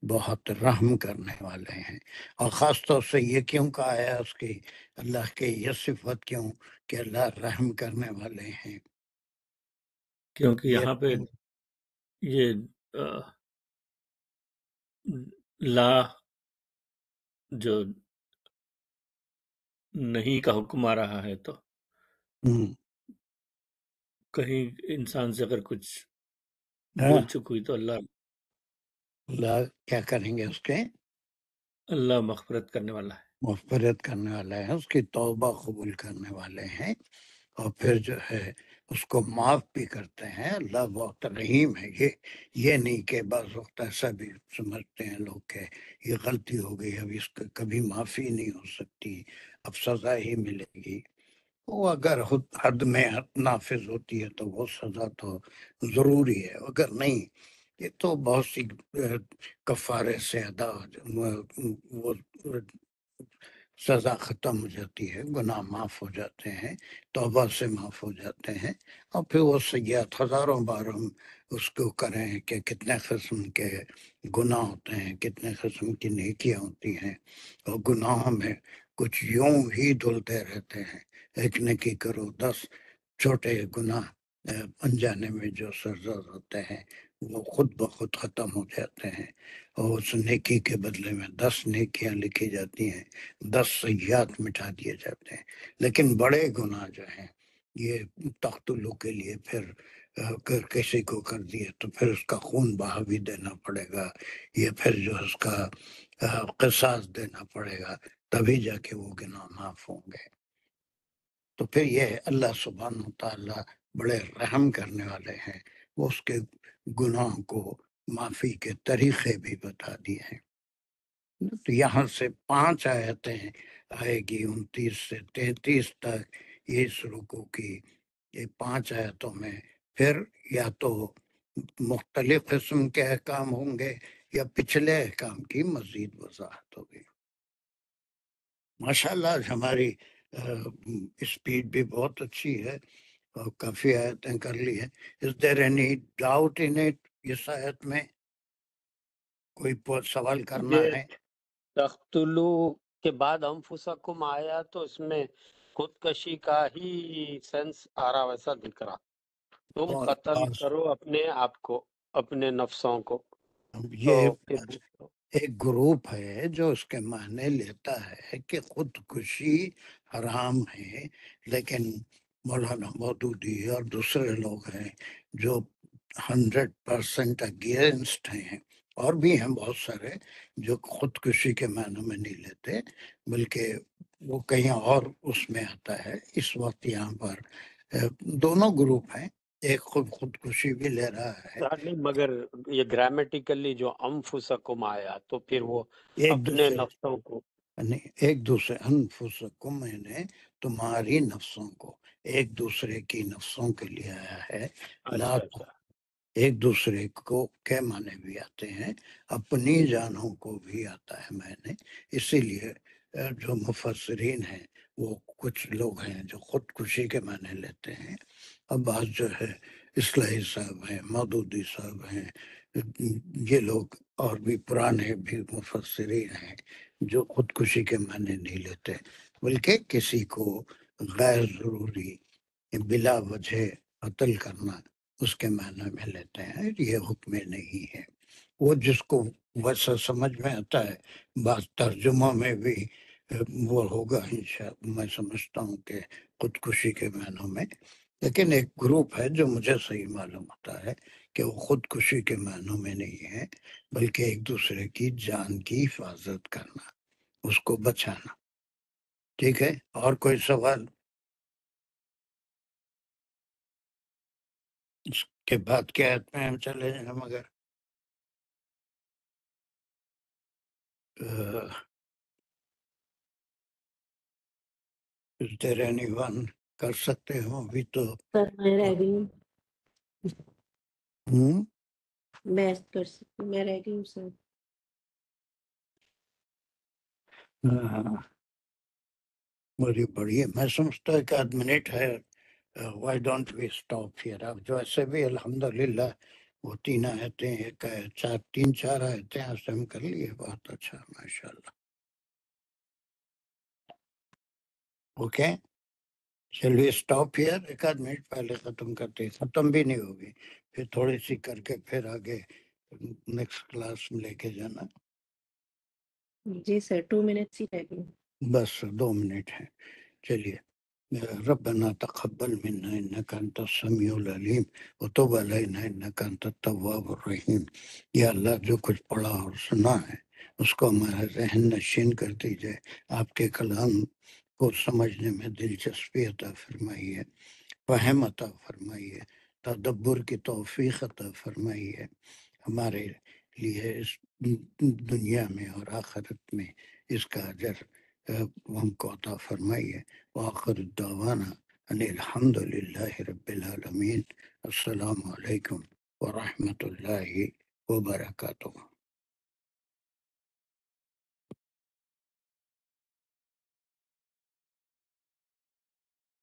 بہت رحم کرنے والے ہیں۔ اور خاص طور سے یہ کیوں کہا ہے اس کی، اللہ کے یہ صفت کیوں کہ اللہ رحم کرنے والے ہیں؟ کیونکہ یہ یہاں پہ یہ لا جو نہیں کا حکم آ رہا ہے، تو کہیں انسان سے اگر کچھ بھول چک ہوئی تو اللہ کیا کریں گے؟ اس کے اللہ مغفرت کرنے والا ہے، مغفرت کرنے والا ہے، اس کی توبہ قبول کرنے والے ہیں، اور پھر جو ہے اس کو معاف بھی کرتے ہیں۔ اللہ بہت رحیم ہے۔ یہ نہیں کہ بعض وقت ایسا بھی سمجھتے ہیں لوگ کہ یہ غلطی ہو گئی، اب اس کا کبھی معافی نہیں ہو سکتی، اب سزا ہی ملے گی۔ وہ اگر حد میں نافذ ہوتی ہے تو وہ سزا تو ضروری ہے، اگر نہیں یہ تو بہت سی کفارے سے ادا وہ سزا ختم ہو جاتی ہے، گناہ معاف ہو جاتے ہیں، توبہ سے معاف ہو جاتے ہیں، اور پھر وہ سیئات ہزاروں بار ہم اس کو کریں کہ کتنے قسم کے گناہ ہوتے ہیں، کتنے قسم کی نیکیاں ہوتی ہیں، اور گناہوں میں کچھ یوں ہی دھلتے رہتے ہیں۔ ایک نیکی کرو، 10 چھوٹے گناہ انجانے میں جو سرزد ہوتے ہیں وہ خود بخود ختم ہو جاتے ہیں، اور اس نیکی کے بدلے میں 10 نیکیاں لکھی جاتی ہیں، 10 سیئات مٹا دیے جاتے ہیں۔ لیکن بڑے گناہ جو ہیں یہ تقتلو کے لیے پھر اگر کسی کو کر دیا تو پھر اس کا خون بہا بھی دینا پڑے گا، یا پھر جو اس کا قصاص دینا پڑے گا، تبھی جا کے وہ گناہ معاف ہوں گے۔ تو پھر یہ اللہ سبحانہ وتعالیٰ بڑے رحم کرنے والے ہیں، وہ اس کے گناہ کو معافی کے طریقے بھی بتا دیے ہیں۔ تو یہاں سے 5 آیتیں آئے گی 29 سے 33 تک اس رکوع کی، یہ 5 آیتوں میں پھر یا تو مختلف قسم کے احکام ہوں گے یا پچھلے احکام کی مزید وضاحت ہوگی۔ ماشاءاللہ ہماری اسپیڈ بھی بہت اچھی ہے اور کافی آیتیں کر لی ہیں۔ Is there any doubt in it؟ اس آیت میں کوئی سوال کرنا یہ ہے؟ تقتلو کے بعد انفسکم آیا تو اس میں خودکشی کا ہی سینس آ رہا، ویسا دکھ رہا، تم اور قتل کرو اپنے آپ کو، اپنے نفسوں کو، تو یہ پھر دوسروں ایک گروپ ہے جو اس کے معنی لیتا ہے کہ خودکشی حرام ہے، لیکن مولانا مودودی اور دوسرے لوگ ہیں جو 100% اگینسٹ ہیں، اور بھی ہیں بہت سارے جو خودکشی کے معنی میں نہیں لیتے، بلکہ وہ کہیں اور اس میں آتا ہے۔ اس وقت یہاں پر دونوں گروپ ہیں، ایک خودکشی بھی لے رہا ہے، نہیں، مگر یہ گرامیٹیکلی جو انفسکم آیا تو پھر وہ ایک اپنے دوسرے نفسوں کو، ایک دوسرے انفسکم میں نے تمہاری نفسوں کو، ایک دوسرے کی نفسوں کے لیے آیا ہے۔ لا اچھا اچھا، ایک دوسرے کو کے معنی بھی آتے ہیں، اپنی جانوں کو بھی آتا ہے میں نے، اسی لیے جو مفسرین ہیں وہ کچھ لوگ ہیں جو خودکشی کے معنی لیتے ہیں، اب بعض جو ہے اصلاحی صاحب ہیں، مودودی صاحب ہیں، یہ لوگ اور بھی پرانے بھی مفسرین ہیں جو خودکشی کے معنی نہیں لیتے، بلکہ کسی کو غیر ضروری بلا وجہ قتل کرنا اس کے معنی میں لیتے ہیں، یہ حکم نہیں ہے۔ وہ جس کو ویسا سمجھ میں آتا ہے، بعض ترجموں میں بھی وہ ہوگا انشاءاللہ، میں سمجھتا ہوں کہ خودکشی کے معنوں میں، لیکن ایک گروپ ہے جو مجھے صحیح معلوم ہوتا ہے کہ وہ خودکشی کے معنوں میں نہیں ہے، بلکہ ایک دوسرے کی جان کی حفاظت کرنا، اس کو بچانا۔ ٹھیک ہے، اور کوئی سوال؟ اس کے بعد کیا آیت میں ہم چلے جائیں، مگر is there anyone کر سکتے ہو ابھی تو؟ سر میں رہ گئی ہوں، میں کر سکتی ہوں، میں رہ گئی ہوں سر۔ بڑی بڑی ہے، میں سمجھتا ہوں کہ 1 منٹ ہے، why don't we stop here? اب جو ایسے بھی الحمدللہ وہ 3 آیتیں، ایک 3-4 آیتیں آج ہم کر لیے، بہت اچھا، ماشاءاللہ۔ اوکے، چل وی اسٹاپ ہیئر؟ 1 منٹ پہلے ختم کرتے، ختم بھی نہیں ہوگی، پھر تھوڑی سی کر کے پھر آگے نیکسٹ کلاس میں لے کے جانا۔ جی سر، 2 منٹس ہی رہ گئی۔ بس 2 منٹ ہیں، چلیے۔ ربنا تقبل منا انك انت السميع العليم وتب علينا انك انت التواب الرحيم۔ یا اللہ جو کچھ پڑھا اور سنا ہے اس کو ہمارے ذہن نشین کر دیجئے، آپ کے کلام کو سمجھنے میں دلچسپی عطا فرمائیے، فہم عطا فرمائیے، تدبر کی توفیق عطا فرمائیے، ہمارے لیے اس دنیا میں اور آخرت میں اس کا اجر ہم کو عطا فرمائیے۔ وآخر الدعوانا ان الحمد للہ رب العالمین۔ السلام علیکم ورحمۃ اللہ وبرکاتہ۔